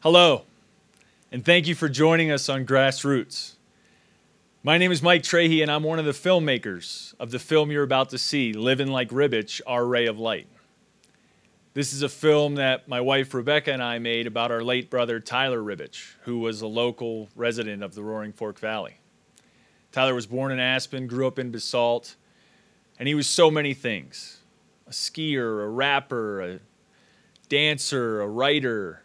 Hello, and thank you for joining us on GrassRoots. My name is Mike Trahey, and I'm one of the filmmakers of the film you're about to see, Livin Like Ribich, Our Ray of Light. This is a film that my wife Rebecca and I made about our late brother Tyler Ribich, who was a local resident of the Roaring Fork Valley. Tyler was born in Aspen, grew up in Basalt, and he was so many things. A skier, a rapper, a dancer, a writer.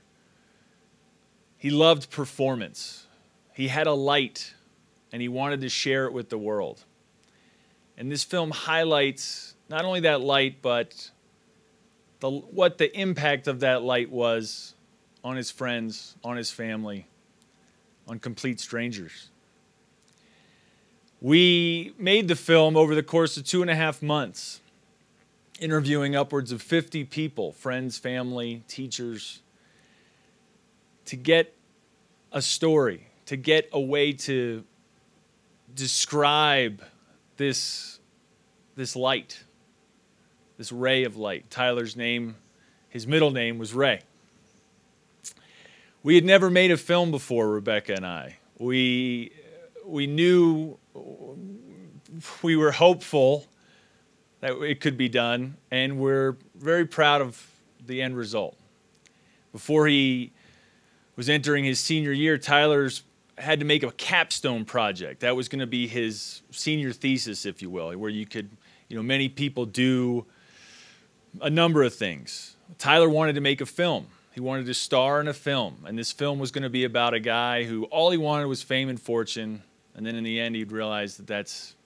He loved performance. He had a light, and he wanted to share it with the world. And this film highlights not only that light, but what the impact of that light was on his friends, on his family, on complete strangers. We made the film over the course of 2.5 months, interviewing upwards of 50 people, friends, family, teachers, to get a story, to get a way to describe this light, this ray of light. Tyler's name, his middle name was Ray. We had never made a film before, Rebecca and I. We knew, we were hopeful that it could be done, and we're very proud of the end result. Before he was entering his senior year, Tyler's had to make a capstone project. That was going to be his senior thesis, if you will, where you could, many people do a number of things. Tyler wanted to make a film. He wanted to star in a film, and this film was going to be about a guy who all he wanted was fame and fortune, and then in the end he'd realize that it's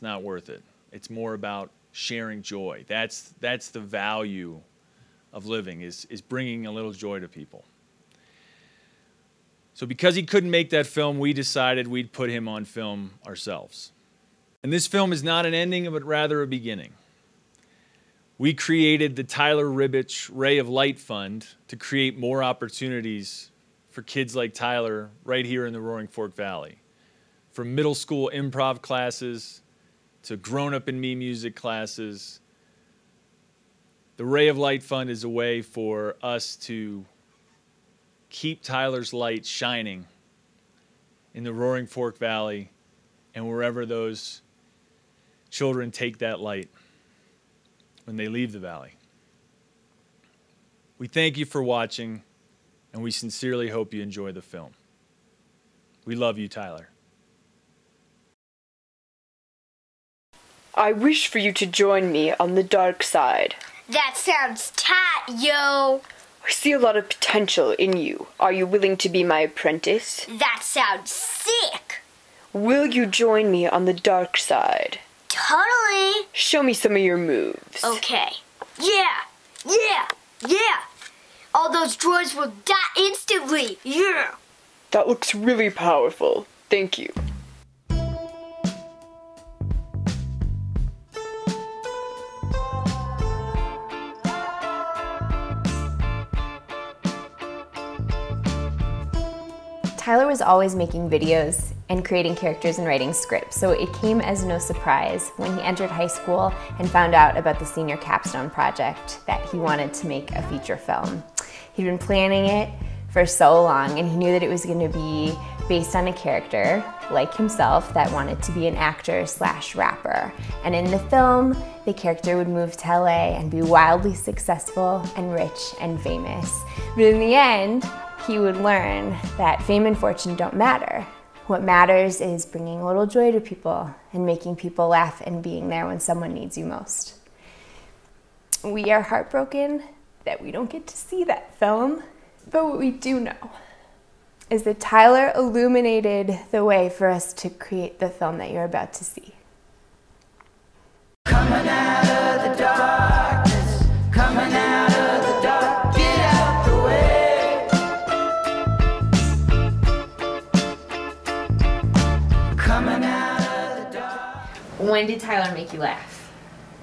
not worth it. It's more about sharing joy. That's the value of living, is bringing a little joy to people. So because he couldn't make that film, we decided we'd put him on film ourselves. And this film is not an ending, but rather a beginning. We created the Tyler Ribich Ray of Light Fund to create more opportunities for kids like Tyler right here in the Roaring Fork Valley. From middle school improv classes to Grown Up in Me music classes. The Ray of Light Fund is a way for us to keep Tyler's light shining in the Roaring Fork Valley and wherever those children take that light when they leave the valley. We thank you for watching, and we sincerely hope you enjoy the film. We love you, Tyler. I wish for you to join me on the dark side. That sounds tight, yo! I see a lot of potential in you. Are you willing to be my apprentice? That sounds sick! Will you join me on the dark side? Totally! Show me some of your moves. Okay. Yeah! All those droids will die instantly! Yeah! That looks really powerful. Thank you. Tyler was always making videos and creating characters and writing scripts, so it came as no surprise when he entered high school and found out about the senior capstone project that he wanted to make a feature film. He'd been planning it for so long, and he knew that it was going to be based on a character like himself that wanted to be an actor/rapper. And in the film, the character would move to LA and be wildly successful and rich and famous. But in the end, he would learn that fame and fortune don't matter. What matters is bringing a little joy to people and making people laugh and being there when someone needs you most. We are heartbroken that we don't get to see that film, but what we do know is that Tyler illuminated the way for us to create the film that you're about to see. Coming out of the darkness, coming out of the dark, get out the way. Coming out of the dark. When did Tyler make you laugh?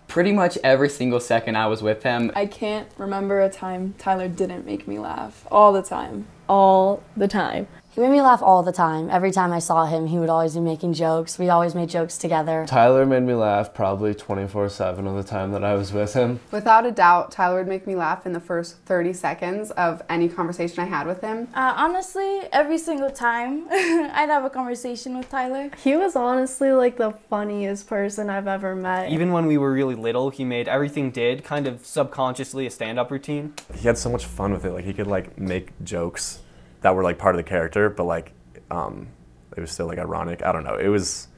Pretty much every single second I was with him. I can't remember a time Tyler didn't make me laugh. All the time. All the time. He made me laugh all the time. Every time I saw him, he would always be making jokes. We always made jokes together. Tyler made me laugh probably 24/7 of the time that I was with him. Without a doubt, Tyler would make me laugh in the first 30 seconds of any conversation I had with him. Honestly, every single time I'd have a conversation with Tyler. He was honestly like the funniest person I've ever met. Even when we were really little, he made everything did kind of subconsciously a stand-up routine. He had so much fun with it. Like he could like make jokes that were like part of the character, but like it was still like ironic. I don't know. It was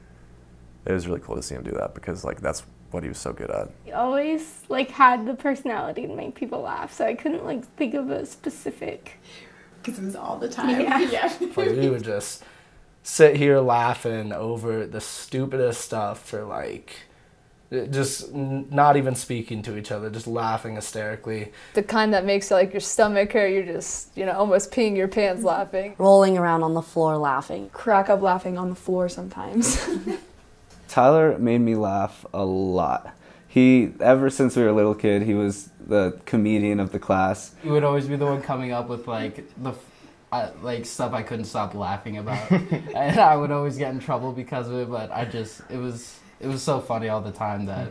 really cool to see him do that because like that's what he was so good at. He always like had the personality to make people laugh, so I couldn't like think of a specific. Because it was all the time. Yeah. Like we would just sit here laughing over the stupidest stuff for like just not even speaking to each other, just laughing hysterically. The kind that makes like your stomach hurt, you're just, you know, almost peeing your pants laughing. Rolling around on the floor laughing. Crack up laughing on the floor sometimes. Tyler made me laugh a lot. Ever since we were a little kid, he was the comedian of the class. He would always be the one coming up with like like stuff I couldn't stop laughing about. And I would always get in trouble because of it, but it was so funny all the time that,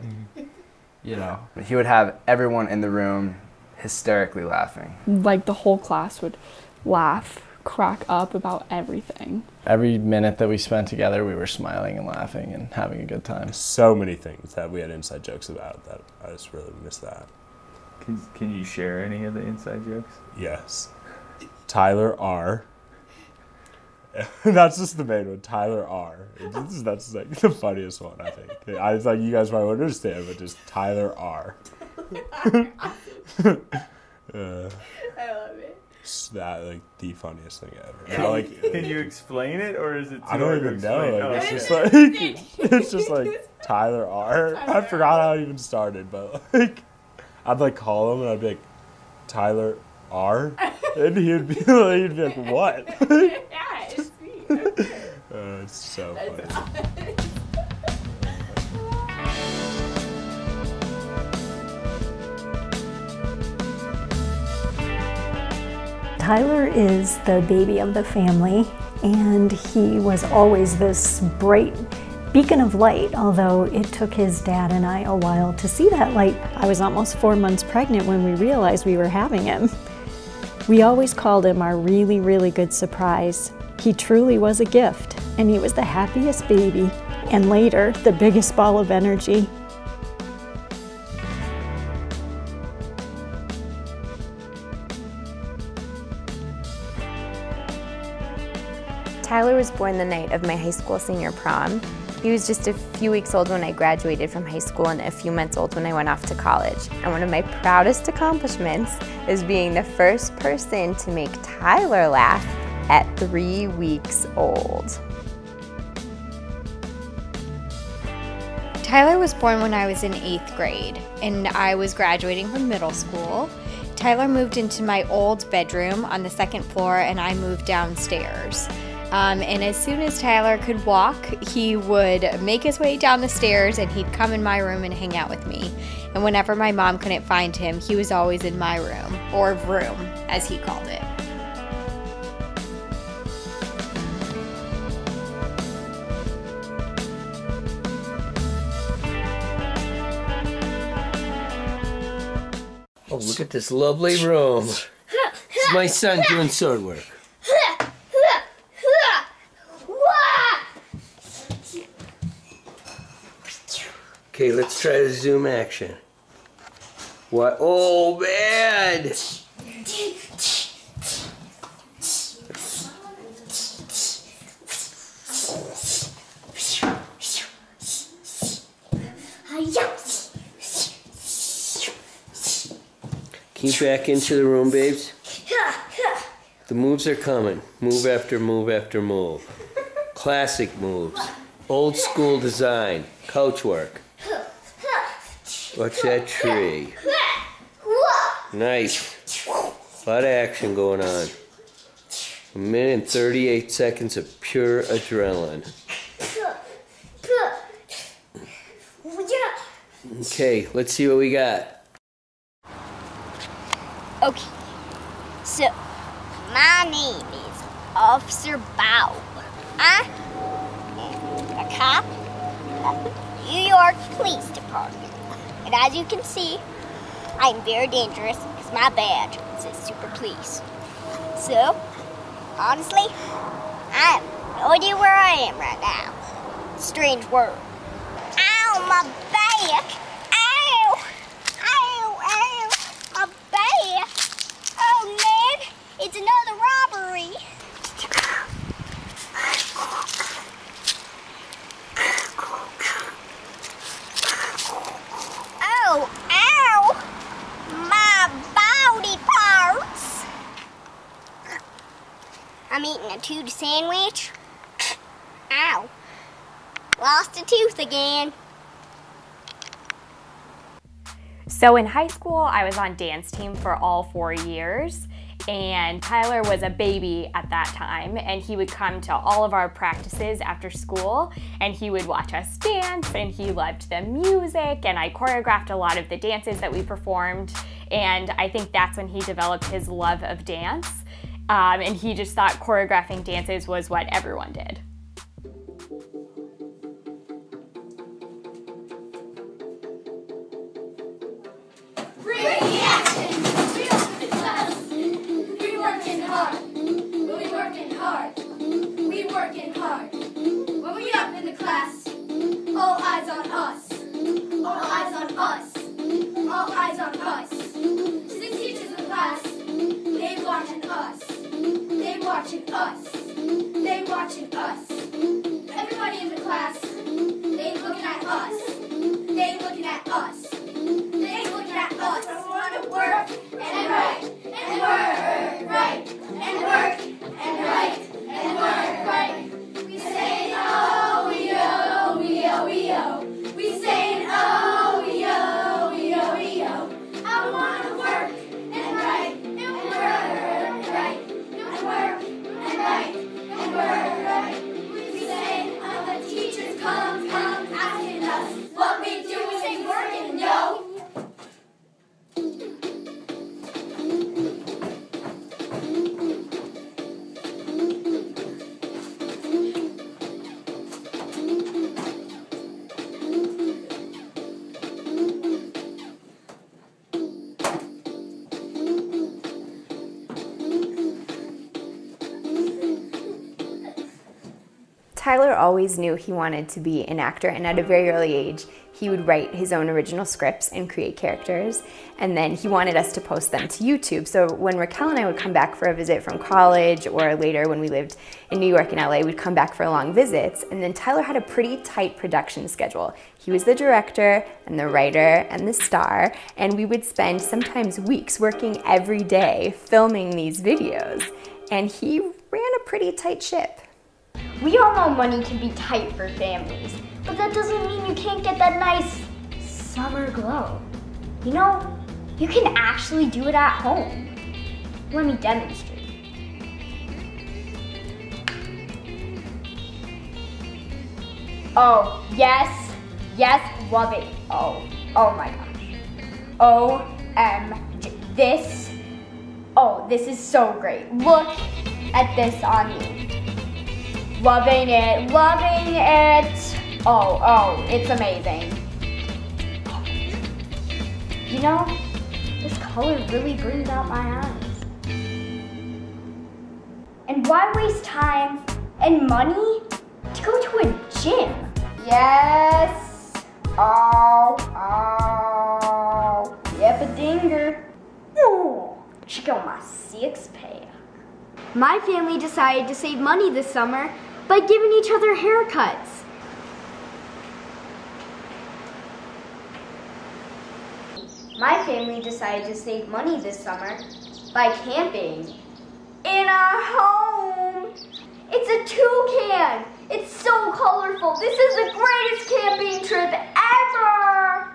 you know. He would have everyone in the room hysterically laughing. Like the whole class would laugh, crack up about everything. Every minute that we spent together, we were smiling and laughing and having a good time. So many things that we had inside jokes about that I just really miss that. Can you share any of the inside jokes? Yes. Tyler R. That's just the main one, Tyler R. That's like the funniest one, I think. I was like, you guys might understand, but just Tyler R. I love it. That like the funniest thing ever. Now, like, can you explain it, or is it? I don't even know. Like, it's just like Tyler R. I forgot how it even started, but like I'd like call him and I'd be like Tyler R. And he'd be like, what? Yeah, it's me. It's so funny. Tyler is the baby of the family, and he was always this bright beacon of light, although it took his dad and I a while to see that light. I was almost 4 months pregnant when we realized we were having him. We always called him our really, really good surprise. He truly was a gift, and he was the happiest baby, and later, the biggest ball of energy. Tyler was born the night of my high school senior prom. He was just a few weeks old when I graduated from high school and a few months old when I went off to college. And one of my proudest accomplishments is being the first person to make Tyler laugh at 3 weeks old. Tyler was born when I was in 8th grade and I was graduating from middle school. Tyler moved into my old bedroom on the 2nd floor and I moved downstairs. And as soon as Tyler could walk, he would make his way down the stairs and he'd come in my room and hang out with me. And whenever my mom couldn't find him, he was always in my room, or room, as he called it. Oh, look at this lovely room. It's my son doing sword work. Okay, let's try the zoom action. What? Oh, man! Can you back into the room, babes? The moves are coming. Move after move after move. Classic moves. Old school design. Couch work. Watch that tree. Nice. A lot of action going on. 1 minute and 38 seconds of pure adrenaline. Okay, let's see what we got. Okay, so my name is Officer Bow. Huh? A cop at the New York Police Department. And as you can see, I'm very dangerous because my badge says Super Police. So, honestly, I have no idea where I am right now. Strange world. Ow, my back! Ow! Ow, ow, my back! Oh, man, it's another robbery. Oh, ow! My body parts! I'm eating a tuna sandwich. Ow. Lost a tooth again. So in high school, I was on dance team for all 4 years, and Tyler was a baby at that time, and he would come to all of our practices after school, and he would watch us dance, and he loved the music, and I choreographed a lot of the dances that we performed, and I think that's when he developed his love of dance, and he just thought choreographing dances was what everyone did. When we up in the class, all eyes on us. All eyes on us. All eyes on us. 6 teachers in the class, they watching us. They watching us. They watching us. Everybody in the class, they looking at us. They looking at us. They looking at us. I want to work and write and work right and work and write and work right. We say oh, we oh, we oh, we oh. We say oh, we oh, we oh, we oh. I want to work and write and work right and work and write and work right. We say the teachers come asking us what we do. We say working, yo. Tyler always knew he wanted to be an actor, and at a very early age, he would write his own original scripts and create characters, and then he wanted us to post them to YouTube. So when Raquel and I would come back for a visit from college, or later when we lived in New York and LA, we'd come back for long visits, and then Tyler had a pretty tight production schedule. He was the director and the writer and the star, and we would spend sometimes weeks working every day filming these videos, and he ran a pretty tight ship. We all know money can be tight for families, but that doesn't mean you can't get that nice summer glow. You know, you can actually do it at home. Let me demonstrate. Oh, yes, love it. Oh my gosh. OMG, this is so great. Look at this on me. Loving it. Oh, it's amazing. You know, this color really brings out my eyes. And why waste time and money to go to a gym? Yes. Oh. Yep, a dinger. Oh, check out my six-pack. My family decided to save money this summer by giving each other haircuts. My family decided to save money this summer by camping in our home. It's a toucan. It's so colorful. This is the greatest camping trip ever.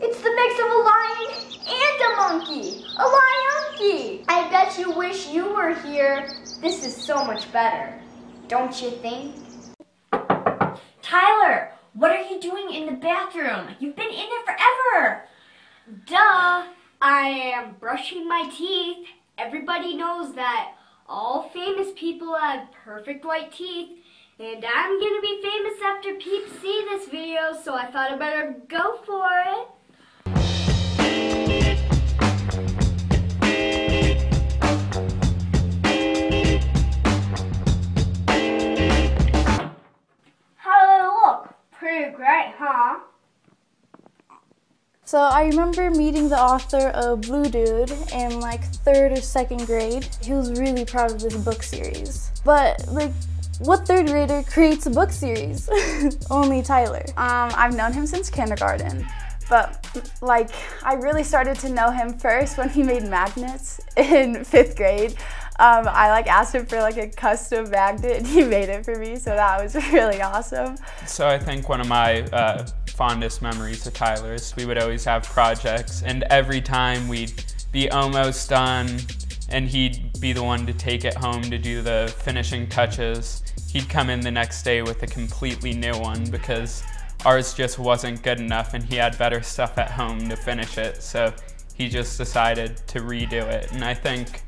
It's the mix of a lion and a monkey. A lionky. I bet you wish you were here. This is so much better. Don't you think? Tyler, what are you doing in the bathroom? You've been in it forever. Duh. I am brushing my teeth. Everybody knows that All famous people have perfect white teeth, and I'm gonna be famous after people see this video, so I thought I'd better go for it. How do I look? Pretty great, huh? So I remember meeting the author of Blue Dude in like 3rd or 2nd grade. He was really proud of this book series. But like, what 3rd grader creates a book series? Only Tyler. I've known him since kindergarten, but like I really started to know him first when he made magnets in 5th grade. I like asked him for like a custom magnet and he made it for me, so that was really awesome. So I think one of my fondest memories of Tyler is we would always have projects, and every time we'd be almost done and he'd be the one to take it home to do the finishing touches, he'd come in the next day with a completely new one because ours just wasn't good enough and he had better stuff at home to finish it, so he just decided to redo it. And I think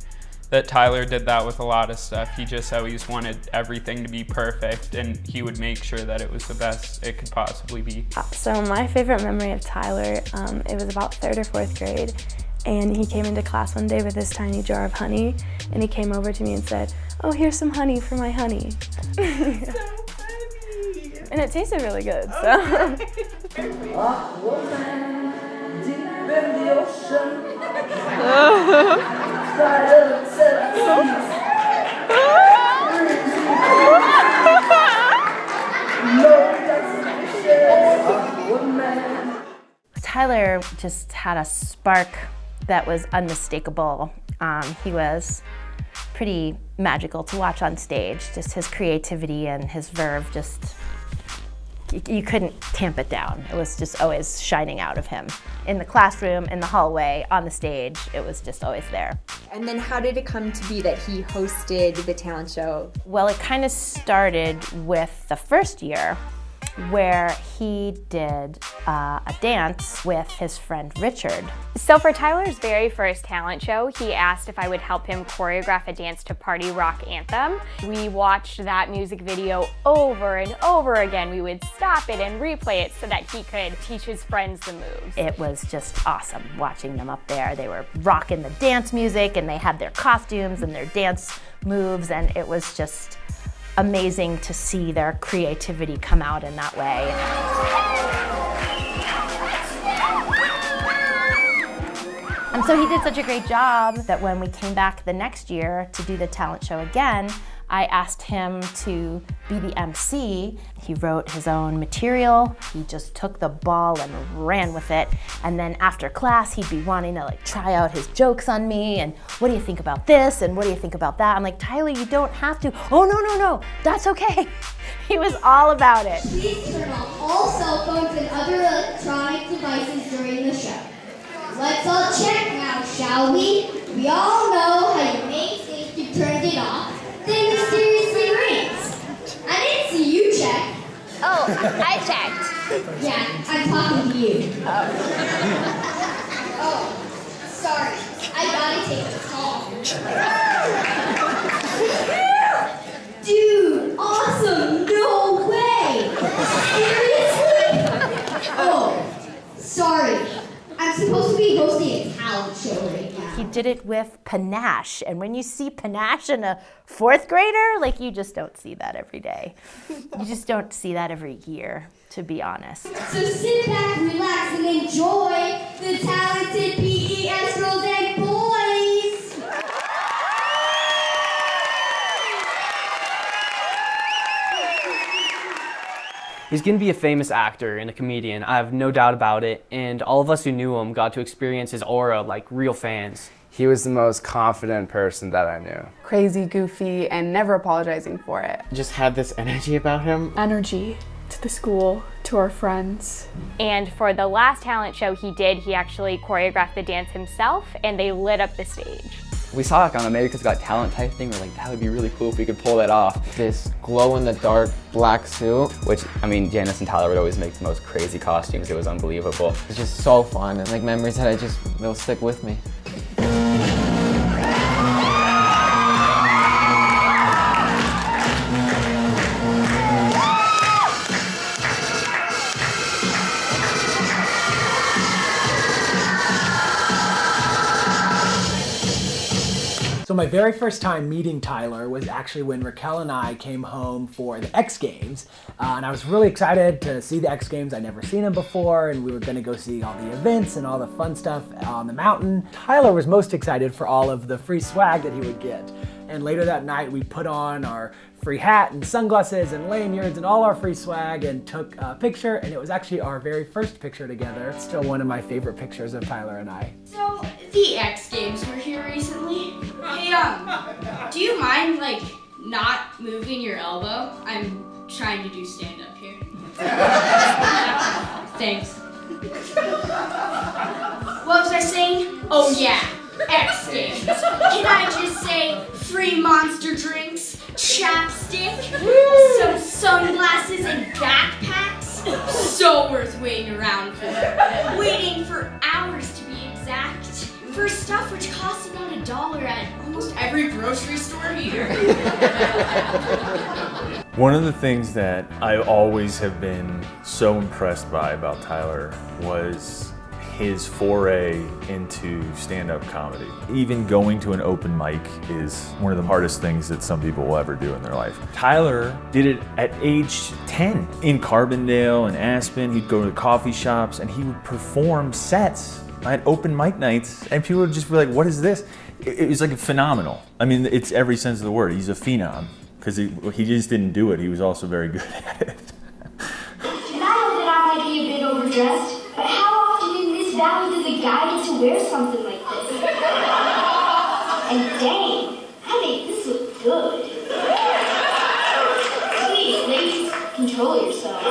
that Tyler did that with a lot of stuff. He just always wanted everything to be perfect, and he would make sure that it was the best it could possibly be. So my favorite memory of Tyler, it was about 3rd or 4th grade, and he came into class one day with this tiny jar of honey, and he came over to me and said, "Oh, here's some honey for my honey." So funny. And it tasted really good, so. Tyler just had a spark that was unmistakable. He was pretty magical to watch on stage. Just his creativity and his verve, just, you couldn't tamp it down. It was just always shining out of him. In the classroom, in the hallway, on the stage, it was just always there. And then how did it come to be that he hosted the talent show? Well, it kind of started with the first year where he did a dance with his friend Richard. So for Tyler's very first talent show, he asked if I would help him choreograph a dance to Party Rock Anthem. We watched that music video over and over again. We would stop it and replay it so that he could teach his friends the moves. It was just awesome watching them up there. They were rocking the dance music and they had their costumes and their dance moves, and it was just amazing to see their creativity come out in that way. And so he did such a great job that when we came back the next year to do the talent show again, I asked him to be the MC. He wrote his own material. He just took the ball and ran with it. And then after class, he'd be wanting to like try out his jokes on me and what do you think about this and what do you think about that? I'm like, Tyler, you don't have to. Oh, no, that's okay. He was all about it. Please turn off all cell phones and other electronic devices during the show. Let's all check now, shall we? We all know how you may think you turned it off, then mysteriously rings. I didn't see you check. Oh, I checked. Yeah, I'm talking to you. Oh, sorry. I gotta take this call. Dude, awesome! No way! Seriously? Oh, sorry. I'm supposed to be hosting a talent show right now. He did it with panache, and when you see panache in a 4th grader, like you just don't see that every day. You just don't see that every year, to be honest. So sit back, relax, and enjoy the talented PES girls and boys. He's going to be a famous actor and a comedian, I have no doubt about it, and all of us who knew him got to experience his aura like real fans. He was the most confident person that I knew. Crazy, goofy, and never apologizing for it. Just had this energy about him. Energy to the school, to our friends. And for the last talent show he did, he actually choreographed the dance himself, and they lit up the stage. We saw like on America's Got Talent type thing, we're like, that would be really cool if we could pull that off. This glow-in-the-dark black suit. Which, I mean, Janice and Tyler would always make the most crazy costumes. It was unbelievable. It's just so fun, and like memories that they'll stick with me. So my very first time meeting Tyler was actually when Raquel and I came home for the X Games. And I was really excited to see the X Games. I'd never seen them before, and we were gonna go see all the events and all the fun stuff on the mountain. Tyler was most excited for all of the free swag that he would get. And later that night, we put on our free hat and sunglasses and lanyards and all our free swag and took a picture, and it was actually our very first picture together. It's still one of my favorite pictures of Tyler and I. So, the X Games were here recently. Hey, do you mind, like, not moving your elbow? I'm trying to do stand-up here. Thanks. What was I saying? Oh yeah, X Games. Can I just say free monster drinks, chapstick, some sunglasses and backpacks? So worth waiting around for. Waiting for hours to be exact. For stuff which costs about $1 at almost every grocery store here. One of the things that I always have been so impressed by about Tyler was his foray into stand-up comedy. Even going to an open mic is one of the hardest things that some people will ever do in their life. Tyler did it at age 10. In Carbondale and Aspen, he'd go to coffee shops and he would perform sets at open mic nights, and people would just be like, what is this? It was like phenomenal. I mean, it's every sense of the word. He's a phenom, because he just didn't do it. He was also very good at it. And I know that I might be a bit overdressed, but how often in this valley does a guy get to wear something like this? And dang, I make this look good. Please, ladies, control yourselves.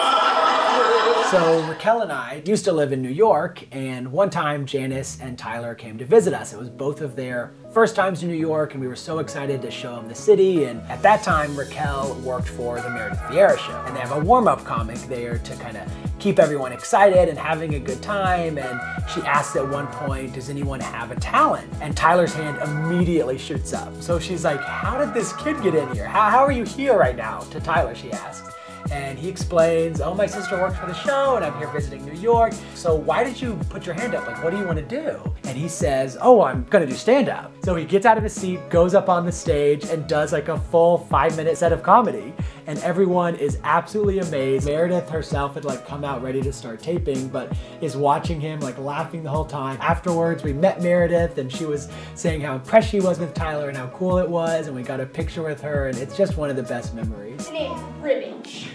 So Raquel and I used to live in New York, and one time Janice and Tyler came to visit us. It was both of their first times in New York, and we were so excited to show them the city. And at that time, Raquel worked for the Meredith Vieira show, and they have a warm-up comic there to kind of keep everyone excited and having a good time. And she asked at one point, does anyone have a talent? And Tyler's hand immediately shoots up. So she's like, how did this kid get in here? How are you here right now? To Tyler, she asked. And he explains, oh, my sister works for the show and I'm here visiting New York. So why did you put your hand up? Like, what do you want to do? And he says, oh, I'm gonna do stand-up. So he gets out of his seat, goes up on the stage and does like a full 5-minute set of comedy. And everyone is absolutely amazed. Meredith herself had like come out ready to start taping, but is watching him like laughing the whole time. Afterwards, we met Meredith and she was saying how impressed she was with Tyler and how cool it was. And we got a picture with her, and it's just one of the best memories. My name's Ribich.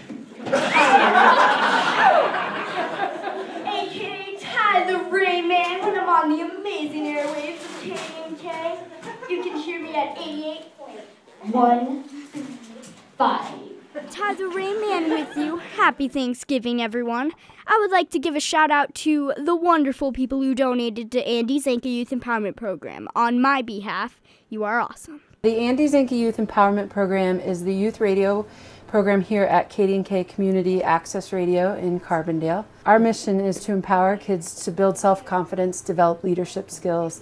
AKA Tyler Ray, man, when I'm on the amazing airwaves of KMK. You can hear me at 88.15. Tyler Ray Man with you. Happy Thanksgiving, everyone. I would like to give a shout out to the wonderful people who donated to Andy Zanka Youth Empowerment Program. On my behalf, you are awesome. The Andy Zanka Youth Empowerment Program is the youth radio program here at KD&K Community Access Radio in Carbondale. Our mission is to empower kids to build self-confidence, develop leadership skills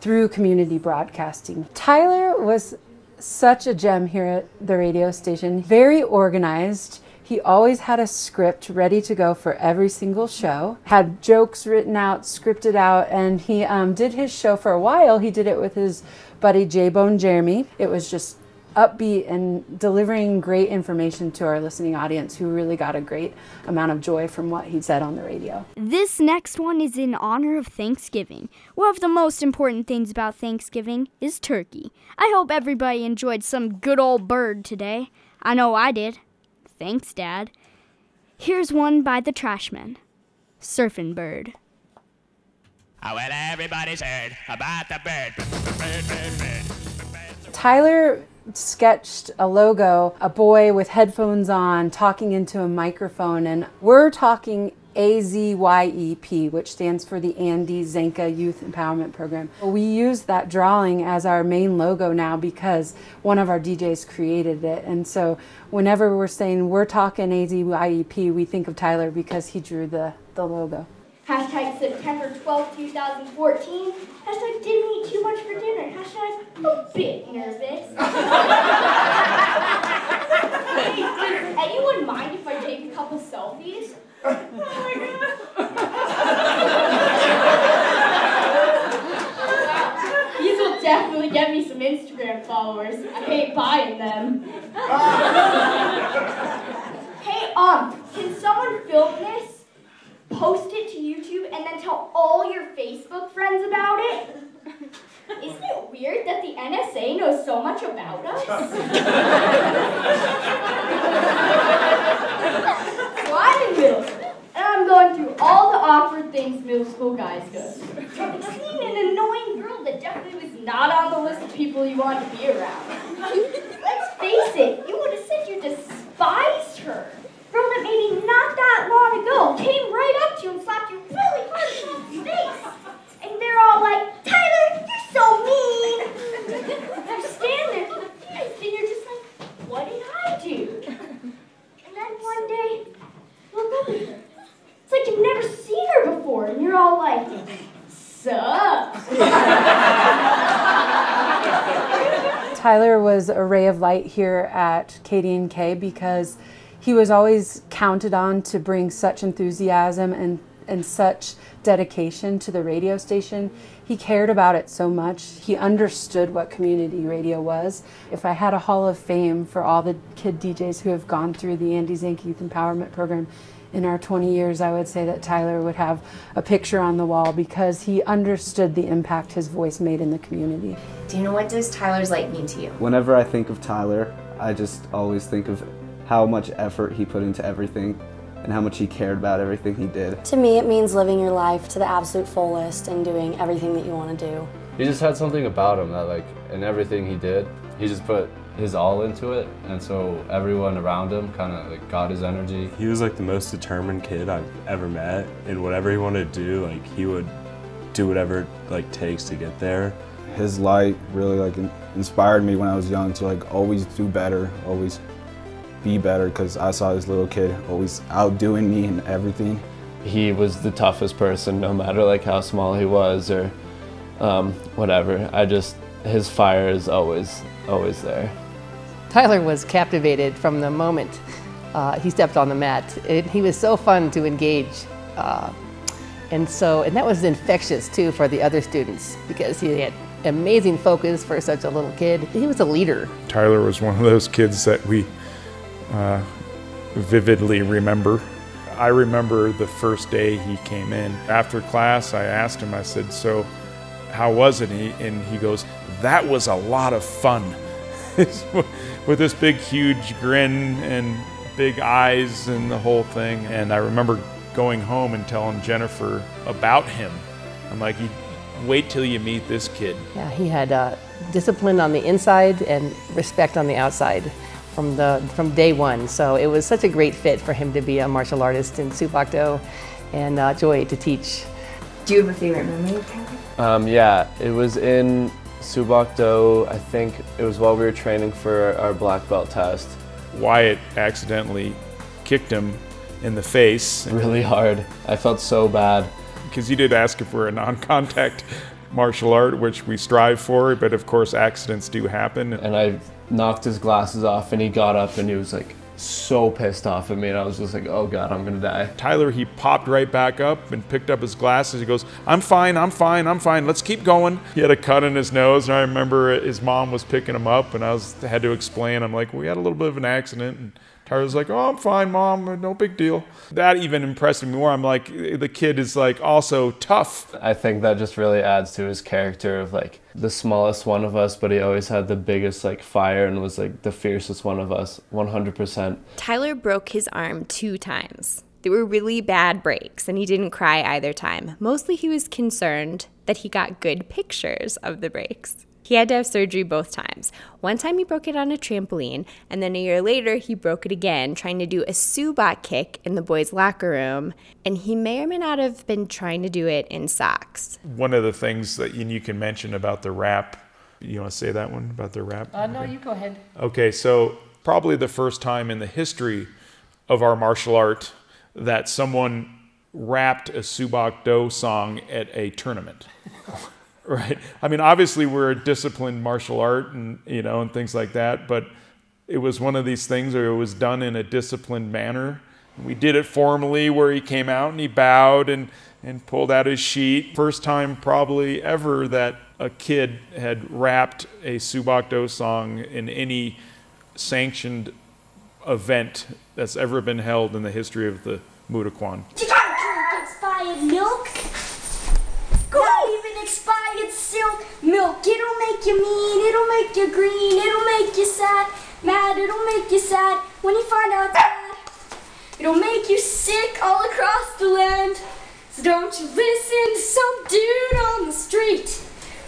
through community broadcasting. Tyler was such a gem here at the radio station. Very organized. He always had a script ready to go for every single show. Had jokes written out, scripted out, and he did his show for a while. He did it with his buddy J-Bone Jeremy. It was just upbeat and delivering great information to our listening audience, who really got a great amount of joy from what he said on the radio. This next one is in honor of Thanksgiving. One of the most important things about Thanksgiving is turkey. I hope everybody enjoyed some good old bird today. I know I did. Thanks, Dad. Here's one by the Trashmen. Surfin' Bird. Oh, well, everybody's heard about the bird. Tyler sketched a logo, a boy with headphones on talking into a microphone, and we're talking AZYEP, which stands for the Andy Zanka Youth Empowerment Program. We use that drawing as our main logo now because one of our DJs created it, and so whenever we're saying we're talking AZYEP, we think of Tyler because he drew the logo. Hashtag September 12, 2014. Hashtag didn't eat too much for dinner. Hashtag a bit nervous. Hey, does anyone mind if I take a couple selfies? Oh my God. These will definitely get me some Instagram hate buying them. Hey, can someone film this, post it to YouTube, and then tell all your Facebook friends about it? Isn't it weird that the NSA knows so much about us? So I'm in middle school, and I'm going through all the awkward things middle school guys go through. Seeing an annoying girl that definitely was not on the list of people you want to be around. Let's face it, you would have said you despised her. Girl that maybe not that long ago came right up to you and slapped you really hard across the face. And they're all like, Tyler, you're so mean. You stand there confused and you're just like, what did I do? And then one day, look up at her. It's like you've never seen her before and you're all like, sup? Tyler was a ray of light here at KDNK because he was always counted on to bring such enthusiasm and such dedication to the radio station. He cared about it so much. He understood what community radio was. If I had a hall of fame for all the kid DJs who have gone through the Andy Zank Youth Empowerment Program in our 20 years, I would say that Tyler would have a picture on the wall because he understood the impact his voice made in the community. Dana, what does Tyler's light mean to you? Whenever I think of Tyler, I just always think of how much effort he put into everything and how much he cared about everything he did. To me, it means living your life to the absolute fullest and doing everything that you want to do. He just had something about him that, like, in everything he did, he just put his all into it, and so everyone around him kind of like got his energy. He was like the most determined kid I've ever met, and whatever he wanted to do, like, he would do whatever it like takes to get there. His light really like inspired me when I was young to like always do better, always be better, because I saw this little kid always outdoing me in everything. He was the toughest person, no matter like how small he was or whatever. His fire is always there. Tyler was captivated from the moment he stepped on the mat. He was so fun to engage. And that was infectious too for the other students because he had amazing focus for such a little kid. He was a leader. Tyler was one of those kids that we vividly remember. I remember the first day he came in. After class, I asked him, I said, so how was it? And he goes, that was a lot of fun. With this big, huge grin and big eyes and the whole thing. And I remember going home and telling Jennifer about him. I'm like, wait till you meet this kid. Yeah, he had discipline on the inside and respect on the outside from day one. So it was such a great fit for him to be a martial artist in Subakdo and Joy to teach. Do you have a favorite memory of Tyler? Yeah, it was in Subakdo. I think it was while we were training for our black belt test. Wyatt accidentally kicked him in the face. Really hard. I felt so bad. Because he did ask if we're a non-contact martial art, which we strive for, but of course accidents do happen. And I knocked his glasses off and he got up and he was like so pissed off at me, and I was just like, oh God, I'm gonna die. Tyler, he popped right back up and picked up his glasses. He goes, I'm fine, let's keep going. He had a cut in his nose, and I remember his mom was picking him up, and I had to explain, I'm like, we had a little bit of an accident, and Tyler's like, oh, I'm fine, Mom, no big deal. That even impressed me more. I'm like, the kid is like also tough. I think that just really adds to his character of like the smallest one of us, but he always had the biggest like fire and was like the fiercest one of us, 100%. Tyler broke his arm 2 times. They were really bad breaks, and he didn't cry either time. Mostly he was concerned that he got good pictures of the breaks. He had to have surgery both times. One time he broke it on a trampoline, and then a year later he broke it again trying to do a Subak kick in the boys' locker room, and he may or may not have been trying to do it in socks. One of the things that you can mention about the rap, you want to say that one about the rap? No, you go ahead. Okay, so probably the first time in the history of our martial art that someone rapped a Subakdo song at a tournament. Right. I mean, obviously we're a disciplined martial art and, and things like that, but it was one of these things where it was done in a disciplined manner. We did it formally where he came out and he bowed and pulled out his sheet. First time probably ever that a kid had rapped a Subakdo song in any sanctioned event that's ever been held in the history of the Mudokwan. You gotta drink expired milk. Not even expired silk. Milk, it'll make you mean, it'll make you green, it'll make you sad. Mad, it'll make you sad when you find out that it'll make you sick all across the land. So don't you listen to some dude on the street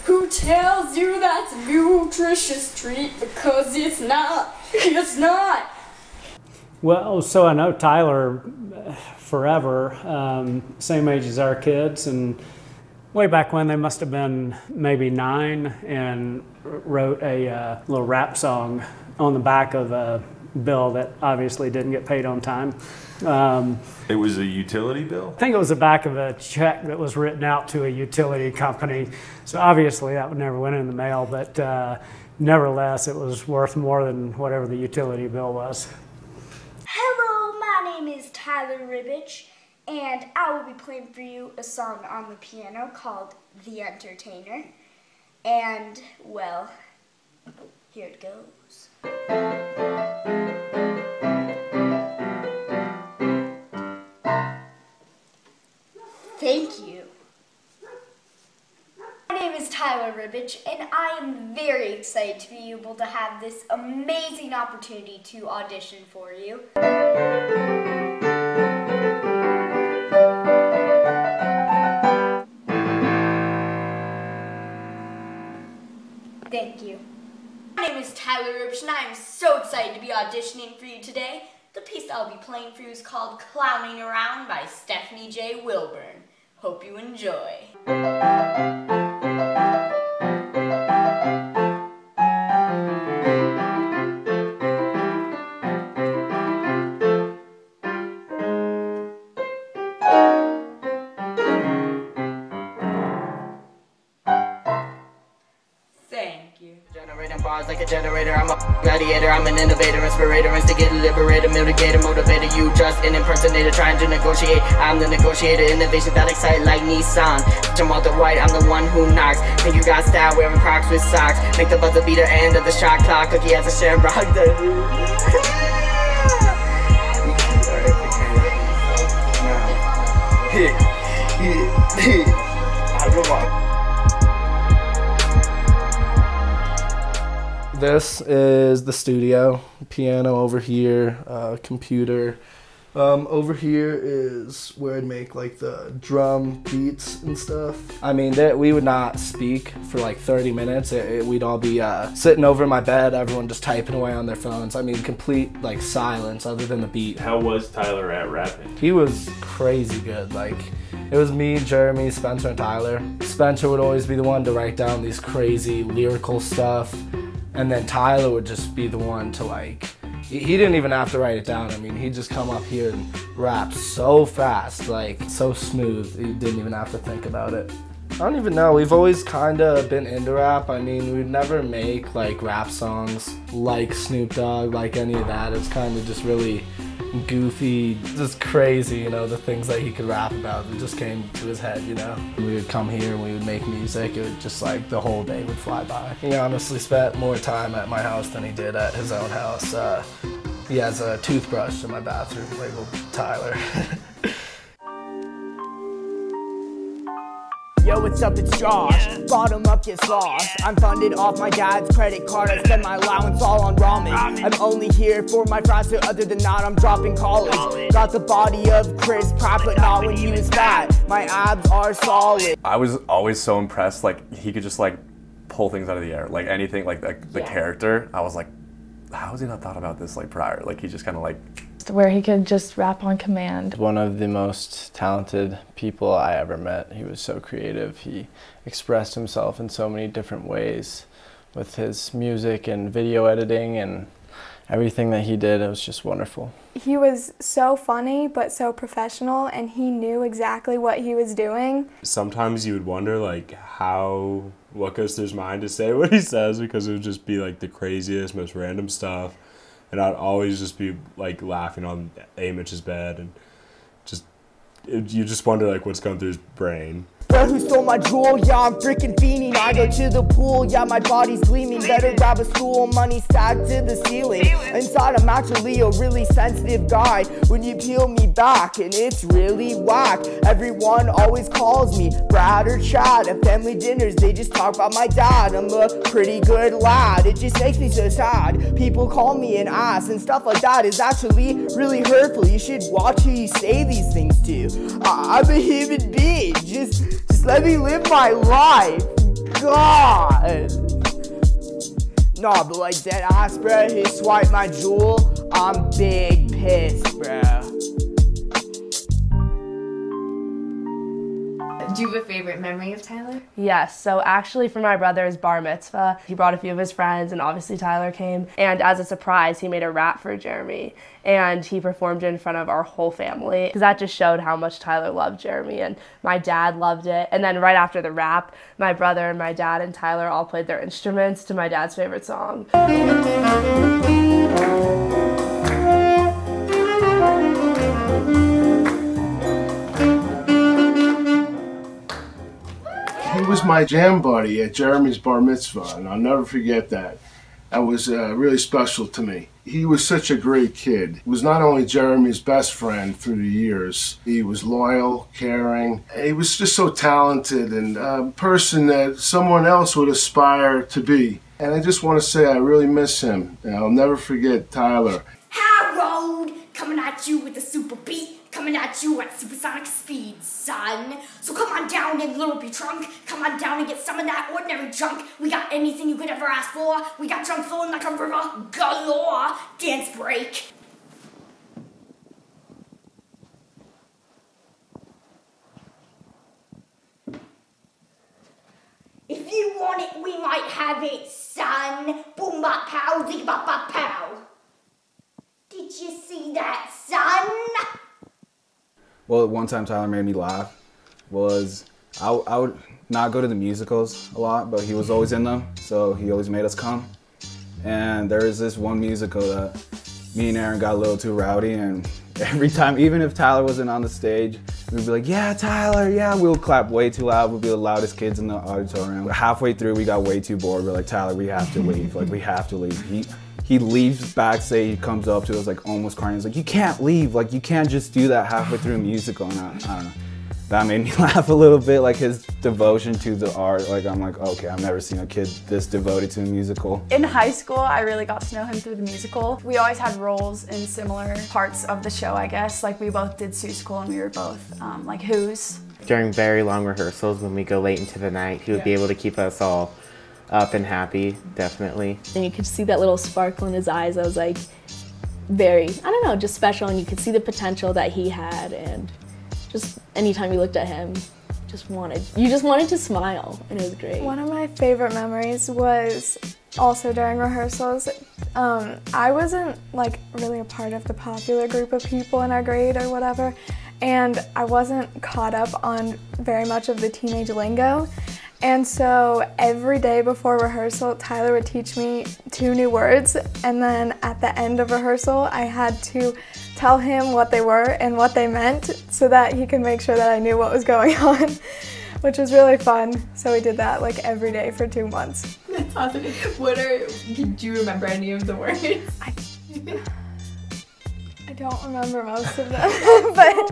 who tells you that's a nutritious treat, because it's not. It's not. Well, so I know Tyler forever, same age as our kids, and way back when they must have been maybe 9, and wrote a little rap song on the back of a bill that obviously didn't get paid on time. It was a utility bill? I think it was the back of a check that was written out to a utility company. So obviously that would never went in the mail, but nevertheless it was worth more than whatever the utility bill was. Hello, my name is Tyler Ribich, and I will be playing for you a song on the piano called The Entertainer. And, well, here it goes. Thank you. My name is Tyler Ribich, and I am very excited to be able to have this amazing opportunity to audition for you. Thank you. My name is Tyler Ribich, and I am so excited to be auditioning for you today. The piece I'll be playing for you is called Clowning Around by Stephanie J. Wilburn. Hope you enjoy. Thank you. Generating bars like a generator, I'm a gladiator, I'm an innovator, inspirator, instigator, liberator, mitigator, motivator, you just an impersonator, trying to negotiate, I'm the negotiator, innovation that excite like Nissan, I'm Walter White, I'm the one who knocks, think you got style wearing Crocs with socks, make the buzzer beater end of the shot clock, cookie has a shamrock, This is the studio, piano over here, computer. Over here is where I'd make like the drum beats and stuff. I mean, we would not speak for like 30 minutes. We'd all be sitting over my bed, everyone just typing away on their phones. I mean, complete like silence other than the beat. How was Tyler at rapping? He was crazy good. Like, it was me, Jeremy, Spencer, and Tyler. Spencer would always be the one to write down these crazy lyrical stuff. And then Tyler would just be the one to like, he didn't even have to write it down. I mean, he'd just come up here and rap so fast, like so smooth, he didn't even have to think about it. I don't even know, we've always kind of been into rap. I mean, we'd never make like rap songs like Snoop Dogg, like any of that. It's kind of just really goofy, just crazy, you know, the things that he could rap about. It just came to his head, you know. We would come here and we would make music. It would just like, the whole day would fly by. He honestly spent more time at my house than he did at his own house. He has a toothbrush in my bathroom labeled Tyler. Yo, what's up, it's Josh. Bottom up gets lost. I'm funded off my dad's credit card. I spend my allowance all on ramen. I'm only here for my fries, so other than that, I'm dropping college. Got the body of Chris Pratt, but not when he was fat. My abs are solid. I was always so impressed, like, he could just, like, pull things out of the air. Like, anything, like, the character, I was like, how has he not thought about this, like, prior? Like, he just kind of, like... Where he could just rap on command. One of the most talented people I ever met. He was so creative. He expressed himself in so many different ways with his music and video editing and everything that he did. It was just wonderful. He was so funny but so professional, and he knew exactly what he was doing. Sometimes you would wonder, like, what goes through his mind to say what he says, because it would just be like the craziest, most random stuff. And I'd always just be like laughing on Amich's bed, and you just wonder like what's going through his brain. Bro, who stole my jewel? Yeah, I'm freaking fiending. I go to the pool, yeah, my body's gleaming. Better grab a stool, money stacked to the ceiling. Inside, I'm actually a really sensitive guy. When you peel me back, and it's really whack. Everyone always calls me Brad or Chad. At family dinners, they just talk about my dad. I'm a pretty good lad. It just makes me so sad. People call me an ass, and stuff like that is actually really hurtful. You should watch who you say these things to. I'm a human being. Just let me live my life. God. Nah, but like dead ass, bro. He swiped my jewel. I'm big pissed, bro. Do you have a favorite memory of Tyler? Yes, so actually for my brother's bar mitzvah, he brought a few of his friends and obviously Tyler came. And as a surprise, he made a rap for Jeremy. And he performed it in front of our whole family. Because that just showed how much Tyler loved Jeremy, and my dad loved it. And then right after the rap, my brother and my dad and Tyler all played their instruments to my dad's favorite song. He was my jam buddy at Jeremy's bar mitzvah, and I'll never forget that. That was really special to me. He was such a great kid. He was not only Jeremy's best friend through the years, he was loyal, caring. He was just so talented and a person that someone else would aspire to be. And I just want to say I really miss him. And I'll never forget Tyler. Harold, coming at you with a super beat. Coming at you at supersonic speed, son. So come on down and load up your trunk. Come on down and get some of that ordinary junk. We got anything you could ever ask for. We got junk flowing like a river galore. Dance break. If you want it, we might have it, son. Boom bop pow, zig bop bop pow. Did you see that, son? Well, one time Tyler made me laugh was I would not go to the musicals a lot, but he was always in them, so he always made us come. And there was this one musical that me and Aaron got a little too rowdy, and every time, even if Tyler wasn't on the stage, we'd be like, yeah, Tyler, yeah. We'll clap way too loud. We'll be the loudest kids in the auditorium. Halfway through, we got way too bored. We're like, Tyler, we have to leave. Like, we have to leave. He leaves backstage, he comes up to us like almost crying. He's like, you can't leave, like you can't just do that halfway through a musical. And I don't know, that made me laugh a little bit, like his devotion to the art. Like I'm like, okay, I've never seen a kid this devoted to a musical. In high school, I really got to know him through the musical. We always had roles in similar parts of the show, I guess. Like we both did Seussical and we were both like Who's. During very long rehearsals, when we go late into the night, he would be able to keep us all up and happy, definitely. And you could see that little sparkle in his eyes. I was like, very, I don't know, just special. And you could see the potential that he had. And just anytime you looked at him, you just wanted to smile. And it was great. One of my favorite memories was also during rehearsals. I wasn't like really a part of the popular group of people in our grade or whatever. And I wasn't caught up on very much of the teenage lingo. And so every day before rehearsal, Tyler would teach me 2 new words, and then at the end of rehearsal, I had to tell him what they were and what they meant so that he could make sure that I knew what was going on, which was really fun. So we did that like every day for 2 months. That's awesome. Do you remember any of the words? I don't remember most of them, but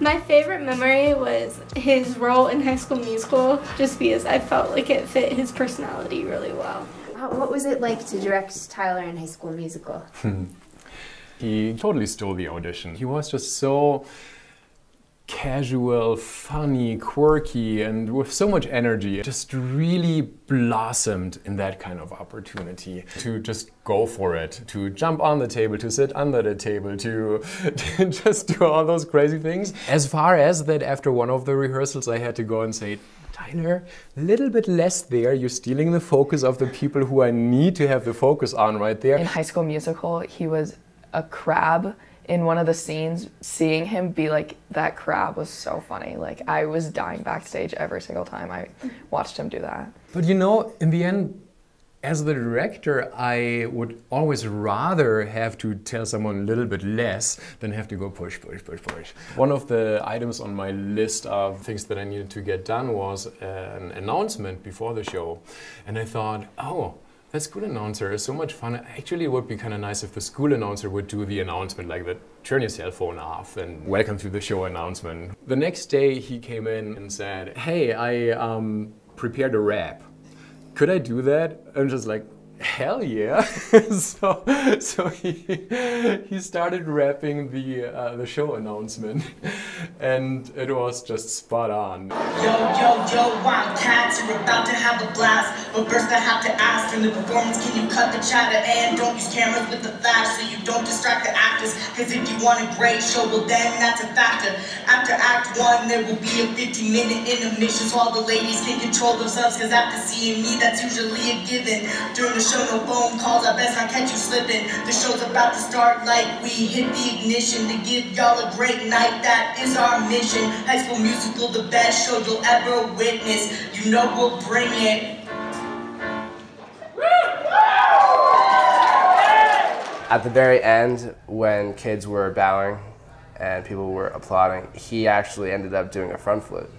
my favorite memory was his role in High School Musical, just because I felt like it fit his personality really well. What was it like to direct Tyler in High School Musical? He totally stole the audition. He was just so casual, funny, quirky, and with so much energy. Just really blossomed in that kind of opportunity to just go for it, to jump on the table, to sit under the table, to just do all those crazy things. As far as that, after one of the rehearsals, I had to go and say, Tyler, a little bit less there. You're stealing the focus of the people who I need to have the focus on right there. In High School Musical, he was a crab. In one of the scenes, seeing him be like that crab was so funny. Like, I was dying backstage every single time I watched him do that. But you know, in the end, As the director, I would always rather have to tell someone a little bit less than have to go push. One of the items on my list of things that I needed to get done was an announcement before the show. And I thought, oh, that school announcer is so much fun. Actually, it would be kind of nice if the school announcer would do the announcement, like the turn your cell phone off and welcome to the show announcement. The next day he came in and said, hey, I prepared a rap. Could I do that? I'm just like, hell yeah! so he started rapping the show announcement, and it was just spot on. Yo, Wildcats, you're about to have a blast. But first I have to ask, in the performance, can you cut the chatter? And don't use cameras with the flash so you don't distract the actors. Cause if you want a great show, well then that's a factor. After Act 1, there will be a 15-minute intermission so all the ladies can control themselves. Cause after seeing me, that's usually a given. During the show, no phone calls, I best not catch you slipping. The show's about to start like we hit the ignition to give y'all a great night, that is our mission. High School Musical, the best show you'll ever witness. You know we'll bring it. At the very end, when kids were bowing and people were applauding, he actually ended up doing a front flip.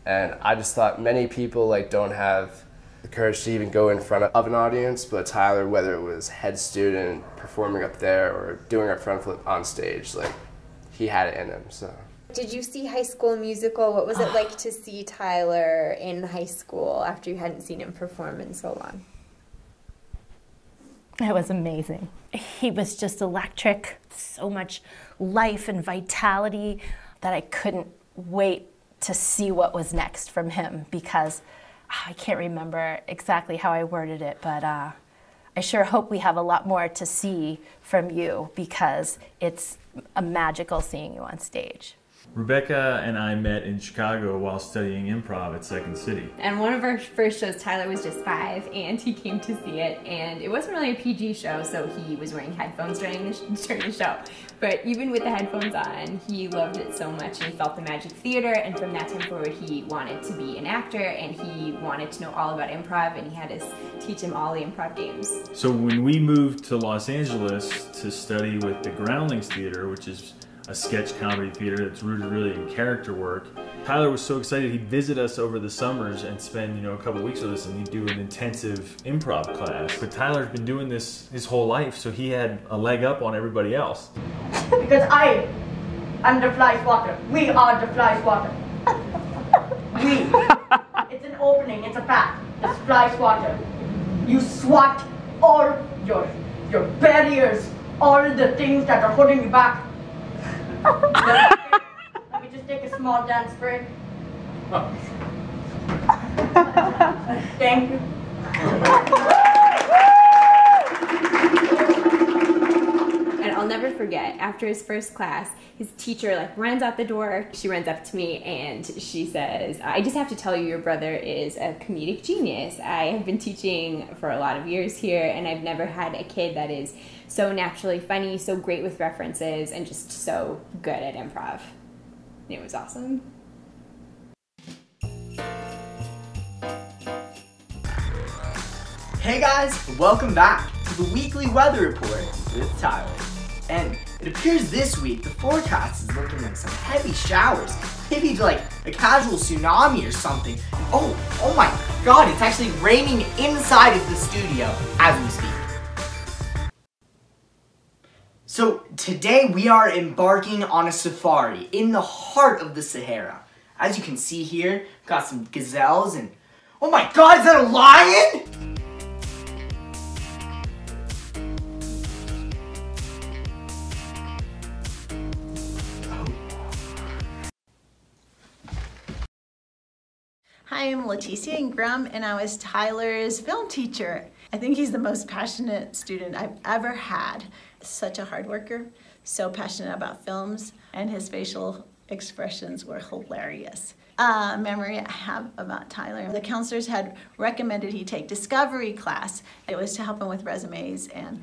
And I just thought many people don't have the courage to even go in front of an audience, but Tyler, whether it was head student performing up there or doing a front flip on stage, he had it in him. So. Did you see High School Musical? What was it like to see Tyler in high school after you hadn't seen him perform in so long? It was amazing. He was just electric, so much life and vitality that I couldn't wait to see what was next from him, because I can't remember exactly how I worded it, but I sure hope we have a lot more to see from you, because it's magical seeing you on stage. Rebecca and I met in Chicago while studying improv at Second City. And one of our first shows, Tyler was just 5, and he came to see it, and it wasn't really a PG show, so he was wearing headphones during the show. But even with the headphones on, he loved it so much, and he felt the magic theater, and from that time forward, he wanted to be an actor, and he wanted to know all about improv, and he had us teach him all the improv games. So when we moved to Los Angeles to study with the Groundlings Theater, which is a sketch comedy theater that's rooted really in character work, Tyler was so excited he'd visit us over the summers and spend a couple of weeks with us, and he'd do an intensive improv class. But Tyler's been doing this his whole life, so he had a leg up on everybody else. Because I am the fly swatter. We are the fly swatter. It's an opening, it's a path. It's fly swatter. You swat all your barriers, all the things that are holding you back. Let me just take a small dance break. Thank you. And I'll never forget, after his first class, his teacher runs out the door. She runs up to me and she says, I just have to tell you, your brother is a comedic genius. I have been teaching for a lot of years here, and I've never had a kid that is so naturally funny, so great with references, and just so good at improv. It was awesome. Hey guys, welcome back to the weekly weather report with Tyler. And it appears this week the forecast is looking like some heavy showers, maybe like a casual tsunami or something. Oh my god, it's actually raining inside of the studio as we speak. So today we are embarking on a safari in the heart of the Sahara. As you can see here, we've got some gazelles and, oh my god, is that a lion? Hi, I'm Leticia Ingram, and I was Tyler's film teacher. I think he's the most passionate student I've ever had. Such a hard worker, so passionate about films, and his facial expressions were hilarious. Memory I have about Tyler. The counselors had recommended he take discovery class. It was to help him with resumes and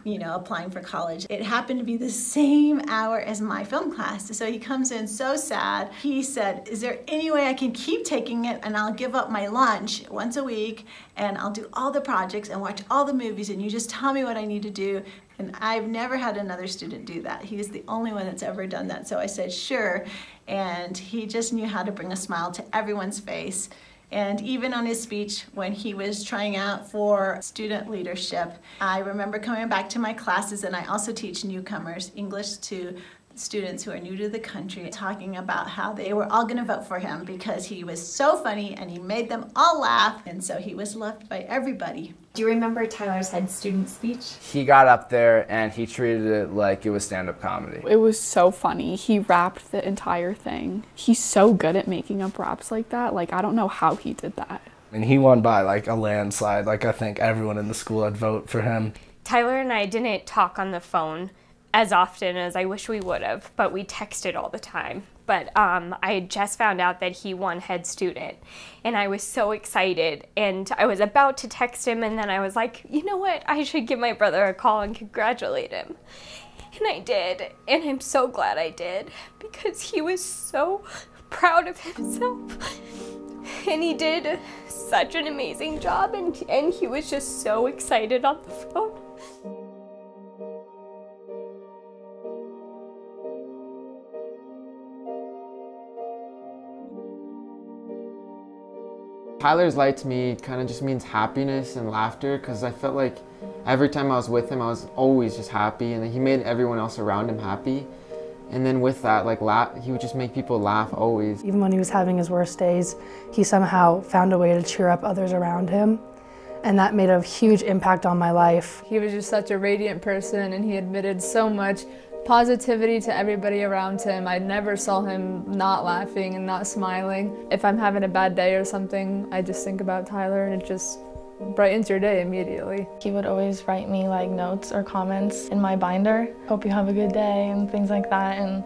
you know, applying for college. It happened to be the same hour as my film class. So he comes in so sad. He said, is there any way I can keep taking it and I'll give up my lunch once a week and I'll do all the projects and watch all the movies and you just tell me what I need to do. And I've never had another student do that. He was the only one that's ever done that. So I said, sure. And he just knew how to bring a smile to everyone's face. And even on his speech, when he was trying out for student leadership, I remember coming back to my classes, and I also teach newcomers English to students who are new to the country, talking about how they were all going to vote for him because he was so funny and he made them all laugh, and so he was loved by everybody. Do you remember Tyler's head student speech? He got up there and he treated it like it was stand-up comedy. It was so funny. He rapped the entire thing. He's so good at making up raps like that. Like, I don't know how he did that. And he won by like a landslide. Like, I think everyone in the school would vote for him. Tyler and I didn't talk on the phone as often as I wish we would have, but we texted all the time. But I had just found out that he won head student, and I was so excited, and I was about to text him, and then I was like, you know what, I should give my brother a call and congratulate him. And I did, and I'm so glad I did, because he was so proud of himself, and he did such an amazing job, and he was just so excited on the phone. Tyler's light to me kind of just means happiness and laughter, because I felt like every time I was with him I was always just happy, and he made everyone else around him happy. And then with that, like, he would just make people laugh always. Even when he was having his worst days, he somehow found a way to cheer up others around him, and that made a huge impact on my life. He was just such a radiant person, and he admitted so much positivity to everybody around him. I never saw him not laughing and not smiling. If I'm having a bad day or something, I just think about Tyler and it just brightens your day immediately. He would always write me like notes or comments in my binder. Hope you have a good day and things like that, and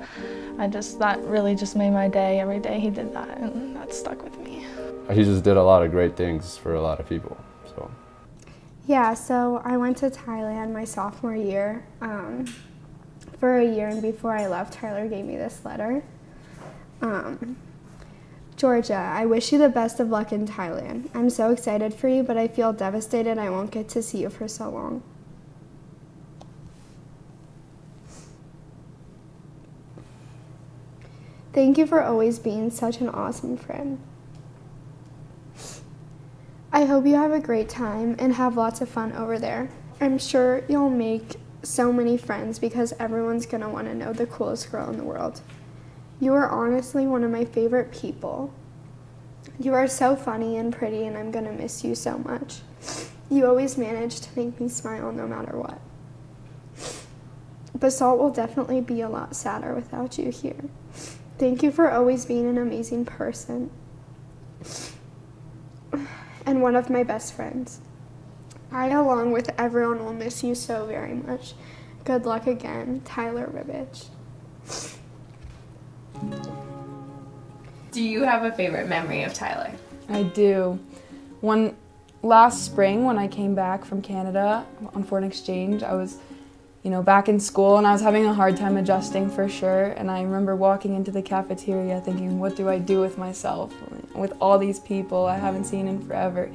that really just made my day. Every day he did that, and that stuck with me. He just did a lot of great things for a lot of people, so. Yeah, so I went to Thailand my sophomore year. For a year, and before I left, Tyler gave me this letter. Georgia, I wish you the best of luck in Thailand. I'm so excited for you, but I feel devastated I won't get to see you for so long. Thank you for always being such an awesome friend. I hope you have a great time and have lots of fun over there. I'm sure you'll make so many friends because everyone's gonna want to know the coolest girl in the world. You are honestly one of my favorite people. You are so funny and pretty, and I'm gonna miss you so much. You always manage to make me smile no matter what. Basalt will definitely be a lot sadder without you here. Thank you for always being an amazing person and one of my best friends. I, along with everyone, will miss you so very much. Good luck again, Tyler Ribich. Do you have a favorite memory of Tyler? I do. Last spring when I came back from Canada on foreign exchange, I was, back in school, and I was having a hard time adjusting for sure. And I remember walking into the cafeteria thinking, what do I do with myself? With all these people I haven't seen in forever.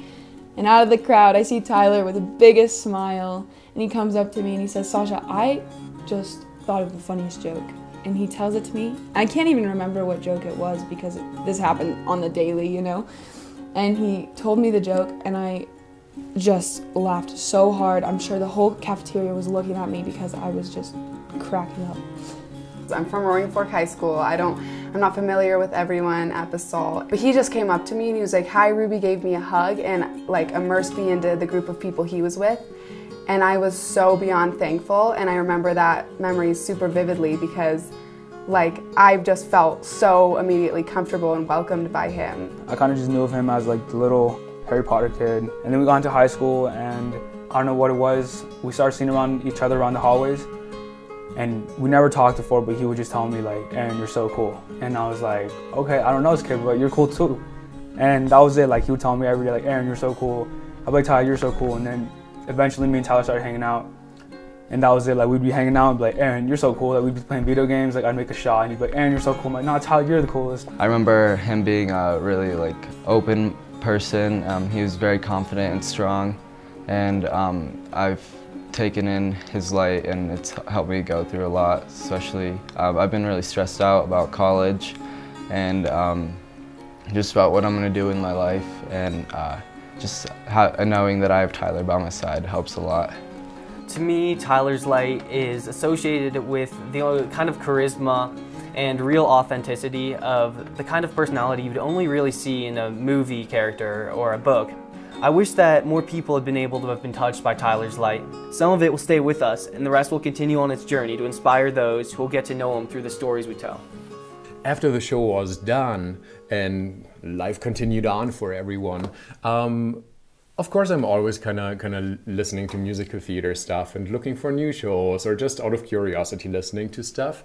And out of the crowd, I see Tyler with the biggest smile, and he comes up to me and he says, Sasha, I just thought of the funniest joke. And he tells it to me. I can't even remember what joke it was because this happened on the daily, And he told me the joke, and I just laughed so hard. I'm sure the whole cafeteria was looking at me because I was just cracking up. I'm from Roaring Fork High School. I'm not familiar with everyone at Basalt. But he just came up to me and he was like, hi, Ruby, gave me a hug and like immersed me into the group of people he was with. And I was so beyond thankful, and I remember that memory super vividly because I just felt so immediately comfortable and welcomed by him. I kind of just knew of him as like the little Harry Potter kid. And then we got into high school, and I don't know what it was. We started seeing each other around the hallways. And we never talked before, but he would just tell me like, Aaron, you're so cool. And I was like, okay, I don't know this kid, but you're cool too. And that was it. Like, he would tell me every day, like, Aaron, you're so cool. I'd be like, Tyler, you're so cool. And then eventually me and Tyler started hanging out. And that was it. Like, we'd be hanging out and be like, Aaron, you're so cool. Like, we'd be playing video games. Like, I'd make a shot and he'd be like, Aaron, you're so cool. I'm like, no, Tyler, you're the coolest. I remember him being a really like open person. He was very confident and strong, and I've taken in his light, and it's helped me go through a lot. Especially, I've been really stressed out about college, and just about what I'm gonna do in my life, and just knowing that I have Tyler by my side helps a lot. To me, Tyler's light is associated with the kind of charisma and real authenticity of the kind of personality you'd only really see in a movie character or a book. I wish that more people had been able to have been touched by Tyler's light. Some of it will stay with us, and the rest will continue on its journey to inspire those who will get to know him through the stories we tell. After the show was done and life continued on for everyone, of course I'm always kind of listening to musical theater stuff and looking for new shows, or just out of curiosity listening to stuff.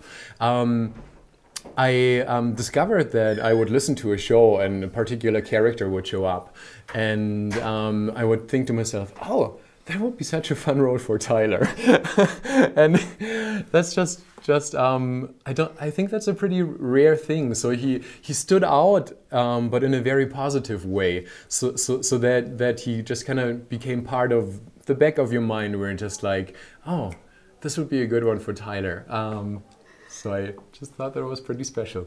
I discovered that I would listen to a show and a particular character would show up, and I would think to myself, oh, that would be such a fun role for Tyler. And that's just I think that's a pretty rare thing. So he stood out, but in a very positive way. So that he just kind of became part of the back of your mind, where it's just like, oh, this would be a good one for Tyler. So I just thought that was pretty special.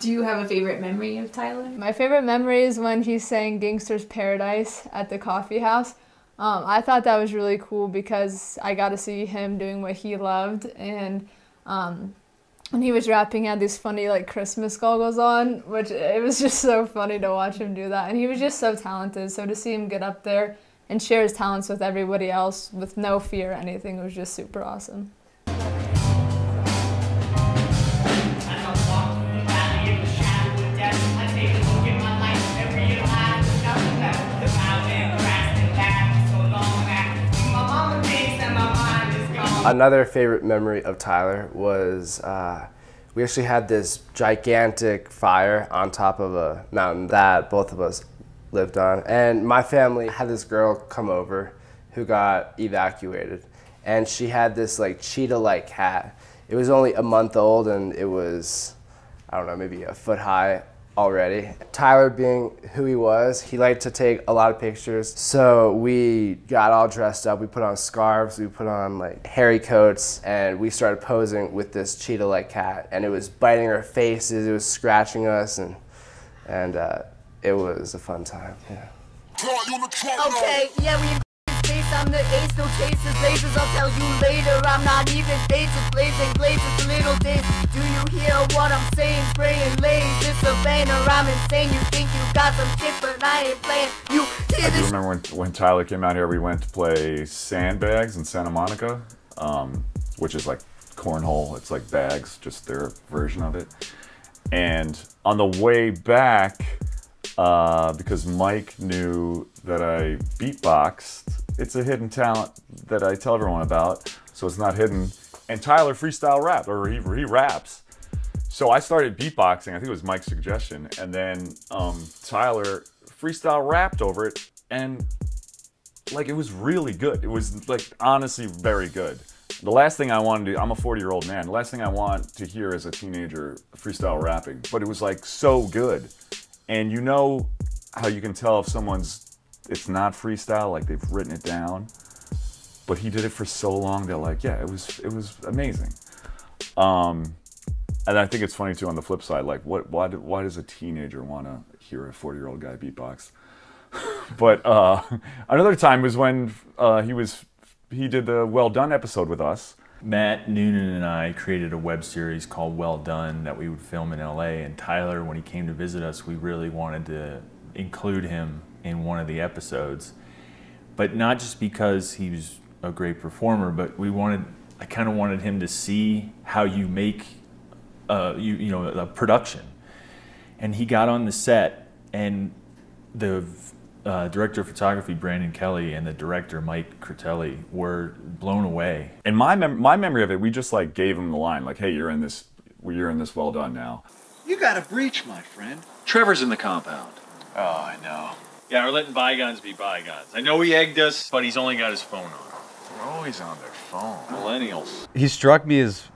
Do you have a favorite memory of Tyler? My favorite memory is when he sang Gangster's Paradise at the coffee house. I thought that was really cool because I got to see him doing what he loved, and when he was rapping, he had these funny like Christmas goggles on, which it was just so funny to watch him do that, and he was just so talented. So to see him get up there and share his talents with everybody else with no fear or anything was just super awesome. Another favorite memory of Tyler was we actually had this gigantic fire on top of a mountain that both of us lived on. And my family had this girl come over who got evacuated. And she had this like cheetah-like cat. It was only a month old, and it was, I don't know, maybe a foot high already. Tyler, being who he was, he liked to take a lot of pictures. So we got all dressed up. We put on scarves, we put on like hairy coats, and we started posing with this cheetah-like cat. And it was biting our faces, it was scratching us, and it was a fun time, yeah. Okay, yeah, we in space, I'm the ace, no chases, lasers, I'll tell you later. I'm not even faces, blazing blazes, little things. Do you hear what I'm saying? Spraying lanes, it's a banner, I'm insane. You think you got some shit, but I ain't playing. You hear this? I do remember when Tyler came out here, we went to play Sandbags in Santa Monica, which is like cornhole. It's like bags, just their version of it. And on the way back, because Mike knew that I beatboxed, it's a hidden talent that I tell everyone about, so it's not hidden. And Tyler freestyle rapped, or he raps. So I started beatboxing, I think it was Mike's suggestion, and then Tyler freestyle rapped over it, and like it was really good. It was like honestly very good. The last thing I wanted to do, I'm a 40-year-old man, the last thing I want to hear is a teenager freestyle rapping, but it was like so good. And you know how you can tell if it's not freestyle, like they've written it down, but he did it for so long that like, yeah, it was amazing. And I think it's funny too on the flip side, like why does a teenager want to hear a 40-year-old guy beatbox? But another time was when he did the Well Done episode with us. Matt Noonan and I created a web series called Well Done that we would film in LA, and Tyler, when he came to visit us, we really wanted to include him in one of the episodes. But not just because he was a great performer, but I kind of wanted him to see how you make a production. And he got on the set, and the director of photography, Brandon Kelly, and the director, Mike Critelli, were blown away. And my memory of it, we just like gave him the line, like, hey, you're in this Well Done now. You got a breach, my friend. Trevor's in the compound. Oh, I know. Yeah, we're letting bygones be bygones. I know he egged us, but he's only got his phone on. always on their phone. Millennials. He struck me as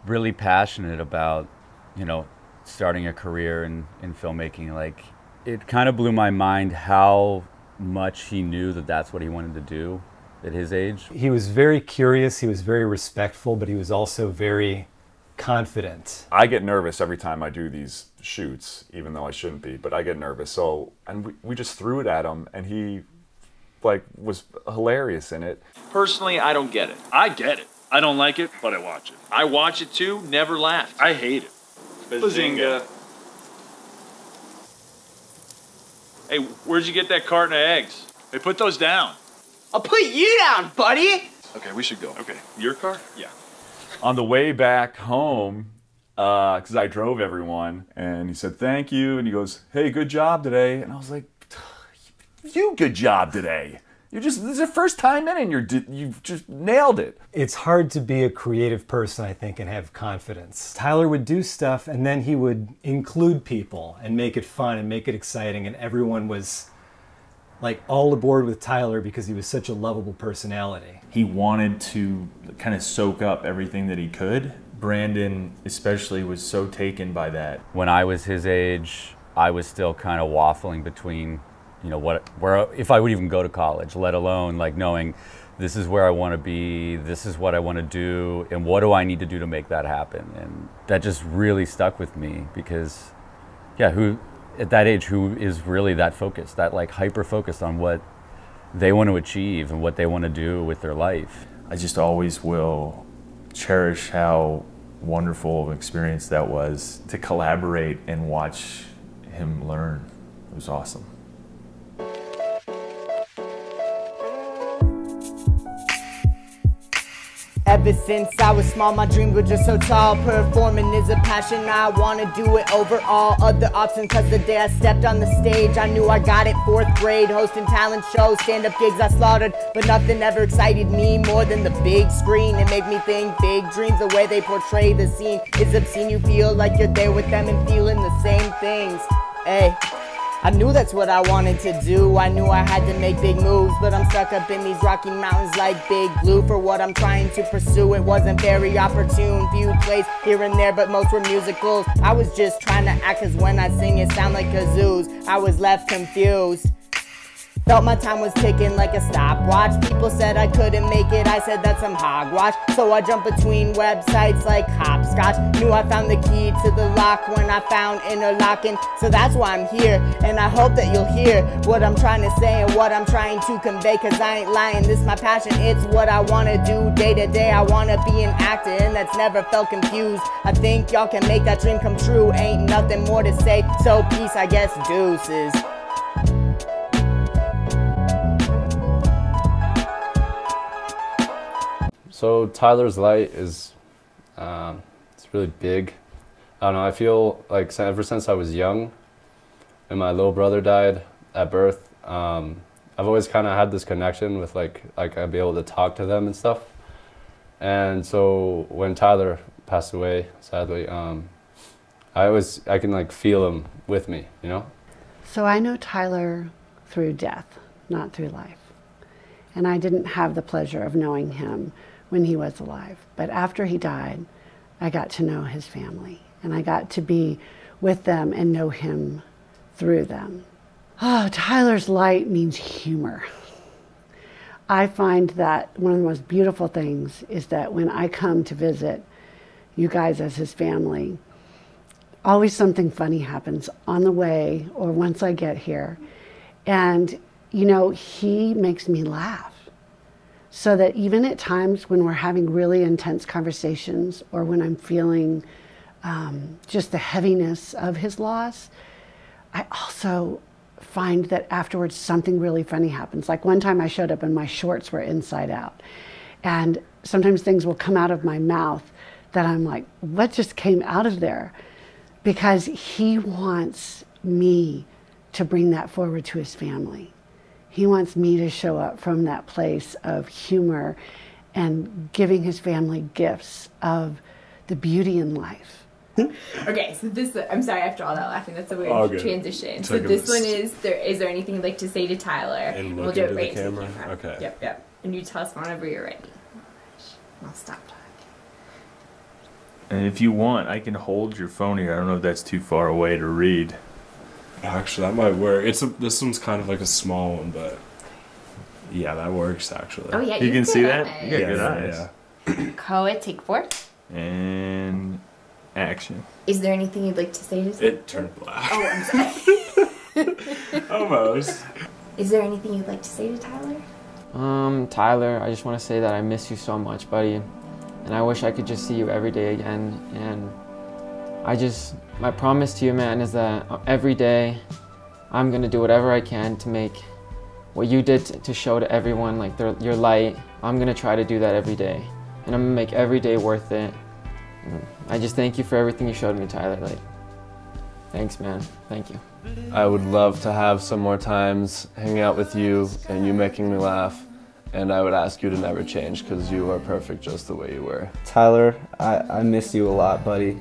really passionate about, you know, starting a career in filmmaking. Like, it kind of blew my mind how much he knew that that's what he wanted to do at his age. He was very curious, he was very respectful, but he was also very confident. I get nervous every time I do these shoots, even though I shouldn't be, but I get nervous. So, and we just threw it at him, and he like was hilarious in it. Personally, I don't get it. I get it. I don't like it, but I watch it. I watch it too, never laughed. I hate it. Bazinga. Hey, where'd you get that carton of eggs? Hey, put those down. I'll put you down, buddy. Okay, we should go. Okay, your car? Yeah. On the way back home, because I drove everyone, and he said, thank you, and he goes, hey, good job today. And I was like, you good job today. This is your first time in, and you've just nailed it. It's hard to be a creative person, I think, and have confidence. Tyler would do stuff, and then he would include people and make it fun and make it exciting, and everyone was like all aboard with Tyler because he was such a lovable personality. He wanted to kind of soak up everything that he could. Brandon especially was so taken by that. When I was his age, I was still kind of waffling between, you know, if I would even go to college, let alone like knowing this is where I want to be, this is what I want to do, and what do I need to do to make that happen? And that just really stuck with me because, yeah, at that age, who is really that focused, that like hyper focused on what they want to achieve and what they want to do with their life? I just always will cherish how wonderful of an experience that was to collaborate and watch him learn. It was awesome. Ever since I was small, my dreams were just so tall. Performing is a passion, I wanna do it over all other options. Cause the day I stepped on the stage, I knew I got it. 4th grade, hosting talent shows, stand-up gigs I slaughtered. But nothing ever excited me more than the big screen. It made me think big dreams, the way they portray the scene is obscene. You feel like you're there with them and feeling the same things. Hey, I knew that's what I wanted to do. I knew I had to make big moves, but I'm stuck up in these Rocky Mountains like Big Blue. For what I'm trying to pursue, it wasn't very opportune. Few plays here and there, but most were musicals. I was just trying to act, cause when I sing it sound like kazoos. I was left confused. Felt my time was ticking like a stopwatch. People said I couldn't make it, I said that's some hogwash. So I jumped between websites like hopscotch. Knew I found the key to the lock when I found interlocking. So that's why I'm here, and I hope that you'll hear what I'm trying to say and what I'm trying to convey. Cause I ain't lying, this my passion, it's what I wanna do day to day. I wanna be an actor, and that's never felt confused. I think y'all can make that dream come true. Ain't nothing more to say, so peace, I guess, deuces. So Tyler's light is, it's really big. I don't know, I feel like ever since I was young and my little brother died at birth, I've always kind of had this connection with like I'd be able to talk to them and stuff. And so when Tyler passed away, sadly, I can like feel him with me, you know? So I know Tyler through death, not through life. And I didn't have the pleasure of knowing him when he was alive. But after he died, I got to know his family, and I got to be with them and know him through them. Oh, Tyler's light means humor. I find that one of the most beautiful things is that when I come to visit you guys as his family, always something funny happens on the way or once I get here. And, you know, he makes me laugh. So that even at times when we're having really intense conversations or when I'm feeling just the heaviness of his loss, I also find that afterwards something really funny happens. Like one time I showed up and my shorts were inside out. And sometimes things will come out of my mouth that I'm like, what just came out of there? Because he wants me to bring that forward to his family. He wants me to show up from that place of humor and giving his family gifts of the beauty in life. Okay, so this, I'm sorry after all that laughing, that's a weird transition. So this one is there anything you'd like to say to Tyler? And we'll do it right into the camera? into the camera. Okay. Yep. And you tell us whenever you're ready. stop talking. And if you want, I can hold your phone here. I don't know if that's too far away to read. Actually, that might work. This one's kind of like a small one, but yeah, that works actually. Oh yeah, you can see that? Eyes. You got good eyes. Yeah. Koa, take 4. And action. Is there anything you'd like to say to It turned black. Oh, I'm sorry. Almost. Is there anything you'd like to say to Tyler? Tyler, I just want to say that I miss you so much, buddy. And I wish I could just see you every day again. And my promise to you, man, is that every day I'm going to do whatever I can to make what you did to show to everyone, like your light. I'm going to try to do that every day. And I'm going to make every day worth it. And I just thank you for everything you showed me, Tyler. Like, thanks, man. Thank you. I would love to have some more times hanging out with you and you making me laugh. And I would ask you to never change because you are perfect just the way you were. Tyler, I miss you a lot, buddy.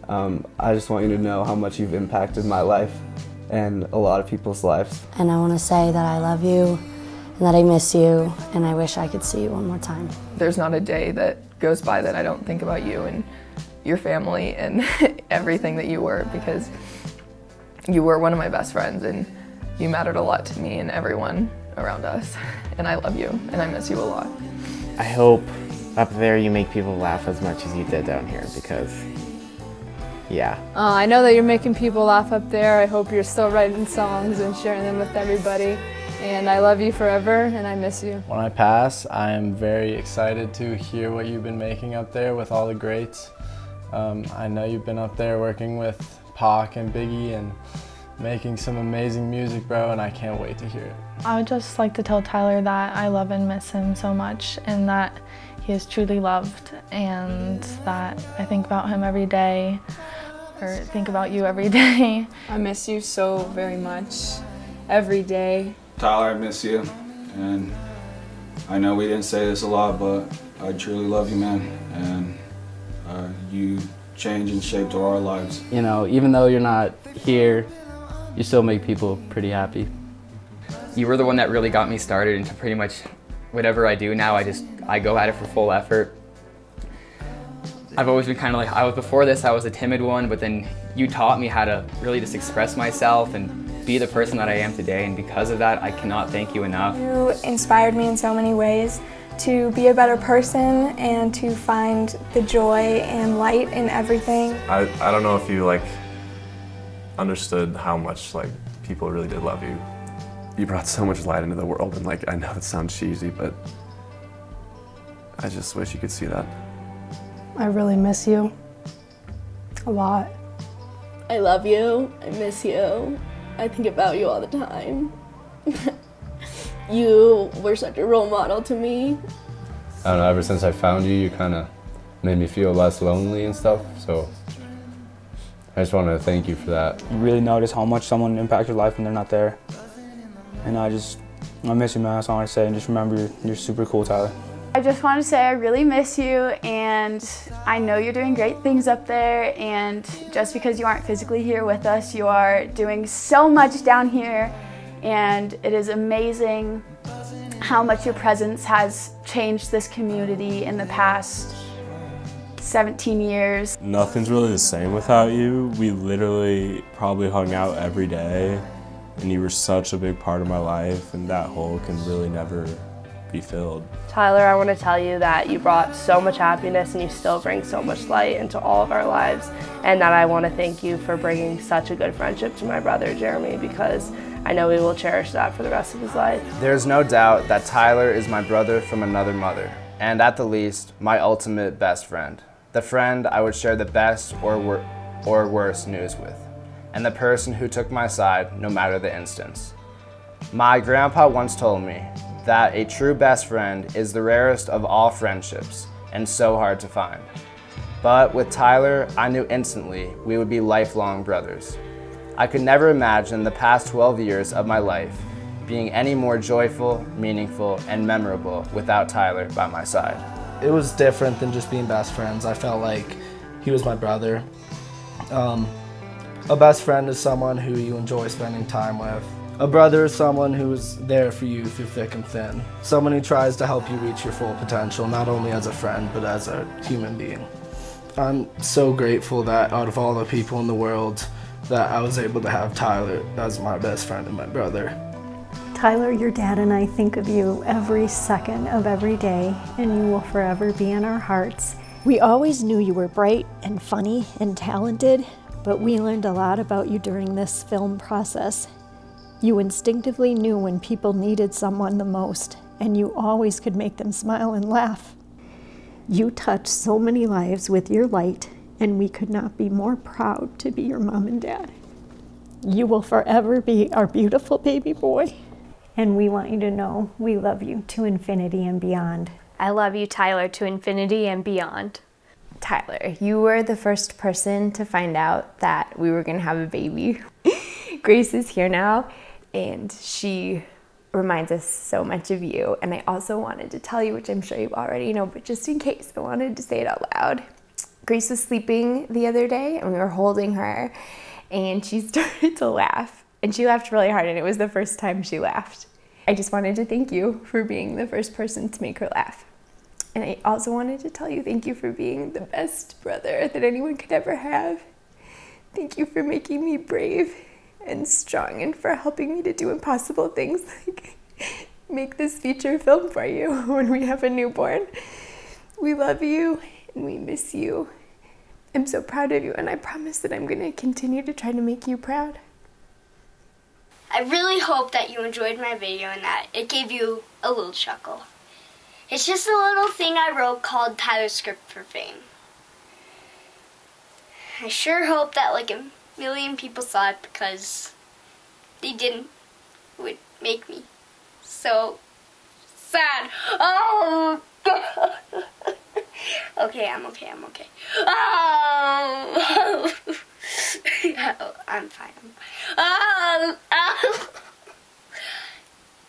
I just want you to know how much you've impacted my life and a lot of people's lives. And I want to say that I love you and that I miss you and I wish I could see you one more time. There's not a day that goes by that I don't think about you and your family and everything that you were, because you were one of my best friends and you mattered a lot to me and everyone around us. And I love you and I miss you a lot. I hope up there you make people laugh as much as you did down here, because yeah. I know that you're making people laugh up there. I hope you're still writing songs and sharing them with everybody. And I love you forever and I miss you. When I pass, I am very excited to hear what you've been making up there with all the greats. I know you've been up there working with Pac and Biggie and making some amazing music, bro, and I can't wait to hear it. I would just like to tell Tyler that I love and miss him so much and that he is truly loved and that I think about him every day, or think about you every day. I miss you so very much, every day. Tyler, I miss you, and I know we didn't say this a lot, but I truly love you, man, and you changed and shaped our lives. You know, even though you're not here, you still make people pretty happy. You were the one that really got me started into pretty much whatever I do now. I go at it for full effort. I've always been kind of like, before this I was a timid one, but then you taught me how to really just express myself and be the person that I am today, and because of that, I cannot thank you enough. You inspired me in so many ways to be a better person and to find the joy and light in everything. I don't know if you understood how much people really did love you. You brought so much light into the world, and I know it sounds cheesy, but I just wish you could see that. I really miss you a lot. I love you, I miss you, I think about you all the time. You were such a role model to me. I don't know, ever since I found you, you kind of made me feel less lonely and stuff, so I just wanted to thank you for that. You really notice how much someone impacts your life when they're not there. And I miss you, man, that's all I want to say, and just remember you're super cool, Tyler. I just want to say I really miss you, and I know you're doing great things up there, and just because you aren't physically here with us, you are doing so much down here, and it is amazing how much your presence has changed this community in the past 17 years. Nothing's really the same without you. We literally probably hung out every day, and you were such a big part of my life, and that hole can really never be filled. Tyler, I want to tell you that you brought so much happiness and you still bring so much light into all of our lives, and that I want to thank you for bringing such a good friendship to my brother Jeremy, because I know he will cherish that for the rest of his life. There's no doubt that Tyler is my brother from another mother, and at the least, my ultimate best friend. The friend I would share the best or worst news with, and the person who took my side no matter the instance. My grandpa once told me that a true best friend is the rarest of all friendships and so hard to find. But with Tyler, I knew instantly we would be lifelong brothers. I could never imagine the past 12 years of my life being any more joyful, meaningful, and memorable without Tyler by my side. It was different than just being best friends. I felt like he was my brother. A best friend is someone who you enjoy spending time with, A brother is someone who is there for you through thick and thin. Someone who tries to help you reach your full potential, not only as a friend, but as a human being. I'm so grateful that out of all the people in the world, that I was able to have Tyler as my best friend and my brother. Tyler, your dad and I think of you every second of every day, and you will forever be in our hearts. We always knew you were bright and funny and talented, but we learned a lot about you during this film process. You instinctively knew when people needed someone the most, and you always could make them smile and laugh. You touched so many lives with your light, and we could not be more proud to be your mom and dad. You will forever be our beautiful baby boy, and we want you to know we love you to infinity and beyond. I love you, Tyler, to infinity and beyond. Tyler, you were the first person to find out that we were gonna have a baby. Grace is here now, and she reminds us so much of you. And I also wanted to tell you, which I'm sure you already know, but just in case, I wanted to say it out loud. Grace was sleeping the other day, and we were holding her, and she started to laugh. And she laughed really hard, and it was the first time she laughed. I just wanted to thank you for being the first person to make her laugh. And I also wanted to tell you thank you for being the best brother that anyone could ever have. Thank you for making me brave and strong, and for helping me to do impossible things like make this feature film for you when we have a newborn. We love you and we miss you. I'm so proud of you, and I promise that I'm going to continue to try to make you proud. I really hope that you enjoyed my video and that it gave you a little chuckle. It's just a little thing I wrote called Tyler's Script for Fame. I sure hope that like 1 million people saw it, because they didn't. It would make me so sad. Oh! Okay, I'm okay. Oh! I'm fine.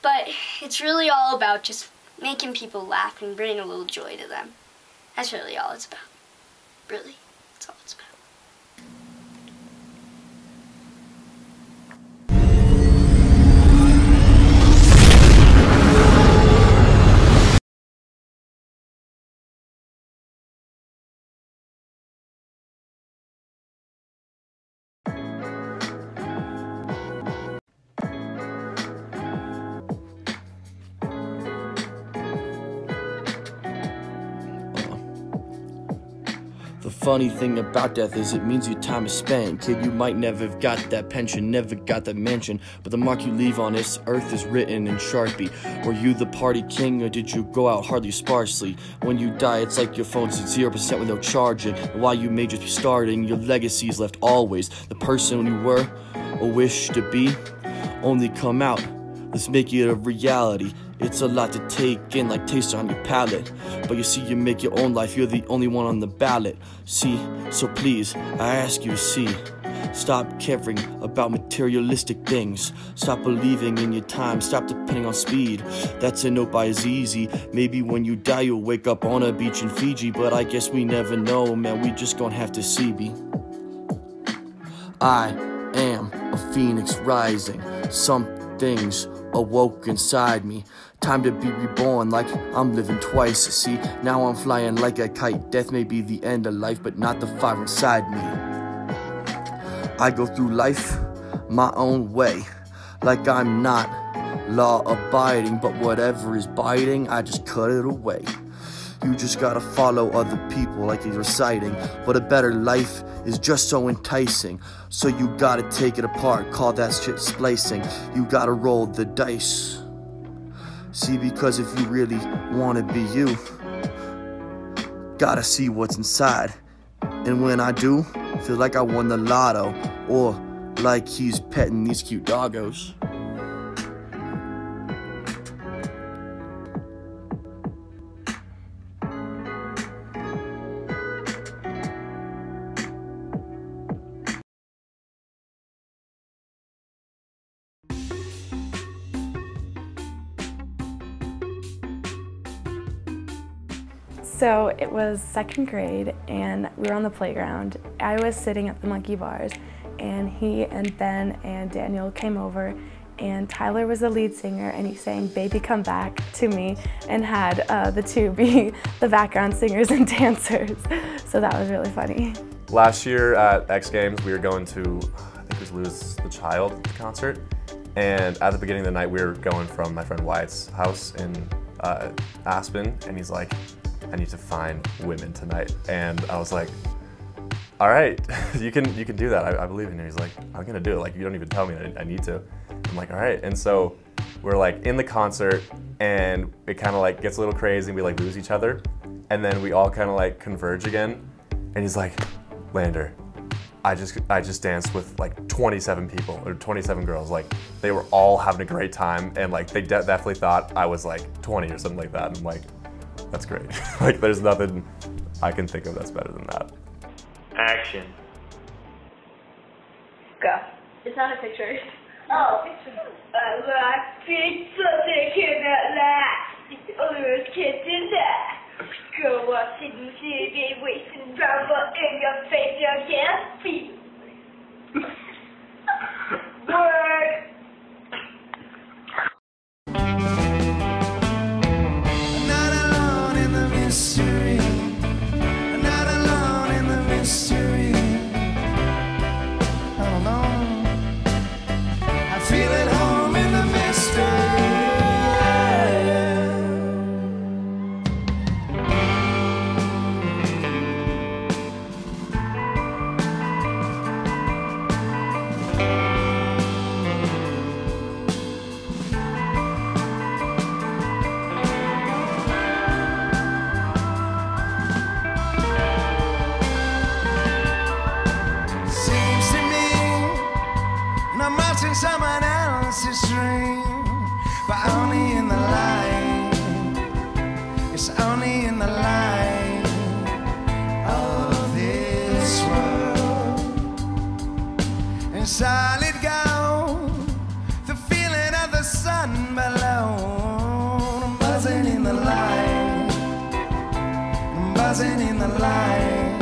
But it's really all about just making people laugh and bringing a little joy to them. That's really all it's about. Really, that's all it's about. The funny thing about death is it means your time is spent. Kid, you might never have got that pension, never got that mansion, but the mark you leave on this earth is written in Sharpie. Were you the party king, or did you go out hardly sparsely? When you die, it's like your phone's at 0% with no charging, and while you may just be starting, your legacy is left always. The person you were or wish to be only come out. Let's make it a reality. It's a lot to take in, like taste on your palate. But you see, you make your own life, you're the only one on the ballot. See, so please, I ask you to see. Stop caring about materialistic things. Stop believing in your time, stop depending on speed. That's a note by Azizi. Maybe when you die you'll wake up on a beach in Fiji, but I guess we never know, man, we just gonna have to see, B. I am a phoenix rising. Some things awoke inside me. Time to be reborn, like I'm living twice. See, now I'm flying like a kite. Death may be the end of life, but not the fire inside me. I go through life my own way, like I'm not law-abiding, but whatever is biting, I just cut it away. You just gotta follow other people like you're reciting, but a better life is just so enticing. So you gotta take it apart, call that shit splicing. You gotta roll the dice. See, because if you really wanna be you, gotta see what's inside. And when I do, feel like I won the lotto, or like he's petting these cute doggos. So it was 2nd grade and we were on the playground. I was sitting at the monkey bars and he and Ben and Daniel came over and Tyler was the lead singer, and he sang "Baby Come Back" to me and had the two be the background singers and dancers. So that was really funny. Last year at X Games, we were going to, I think it was Lose the Child concert. And at the beginning of the night, we were going from my friend Wyatt's house in Aspen, and he's like, I need to find women tonight. And I was like, all right, you can do that. I believe in you. He's like, I'm gonna do it. Like, you don't even tell me that I need to. I'm like, all right. And so we're like in the concert, and it kind of like gets a little crazy, and we like lose each other. And then we all kind of like converge again. And he's like, Lander, I just danced with like 27 people, or 27 girls. Like, they were all having a great time, and like they definitely thought I was like 20 or something like that. And I'm like, that's great. Like, there's nothing I can think of that's better than that. Action. Go. It's not a picture. Oh. I like pizza, they cannot last. Other kids in that. Go up to the city, wasting rubber in your face, you can't feel. Work. Not alone in the mystery. Not alone in the mystery. Not alone. I feel at home in the mystery. Seems to me, and I'm watching someone else's dream, but only in the light. It's only in the light of this world. And solid gold, the feeling of the sun below. I'm buzzing in the light. I'm buzzing in the light.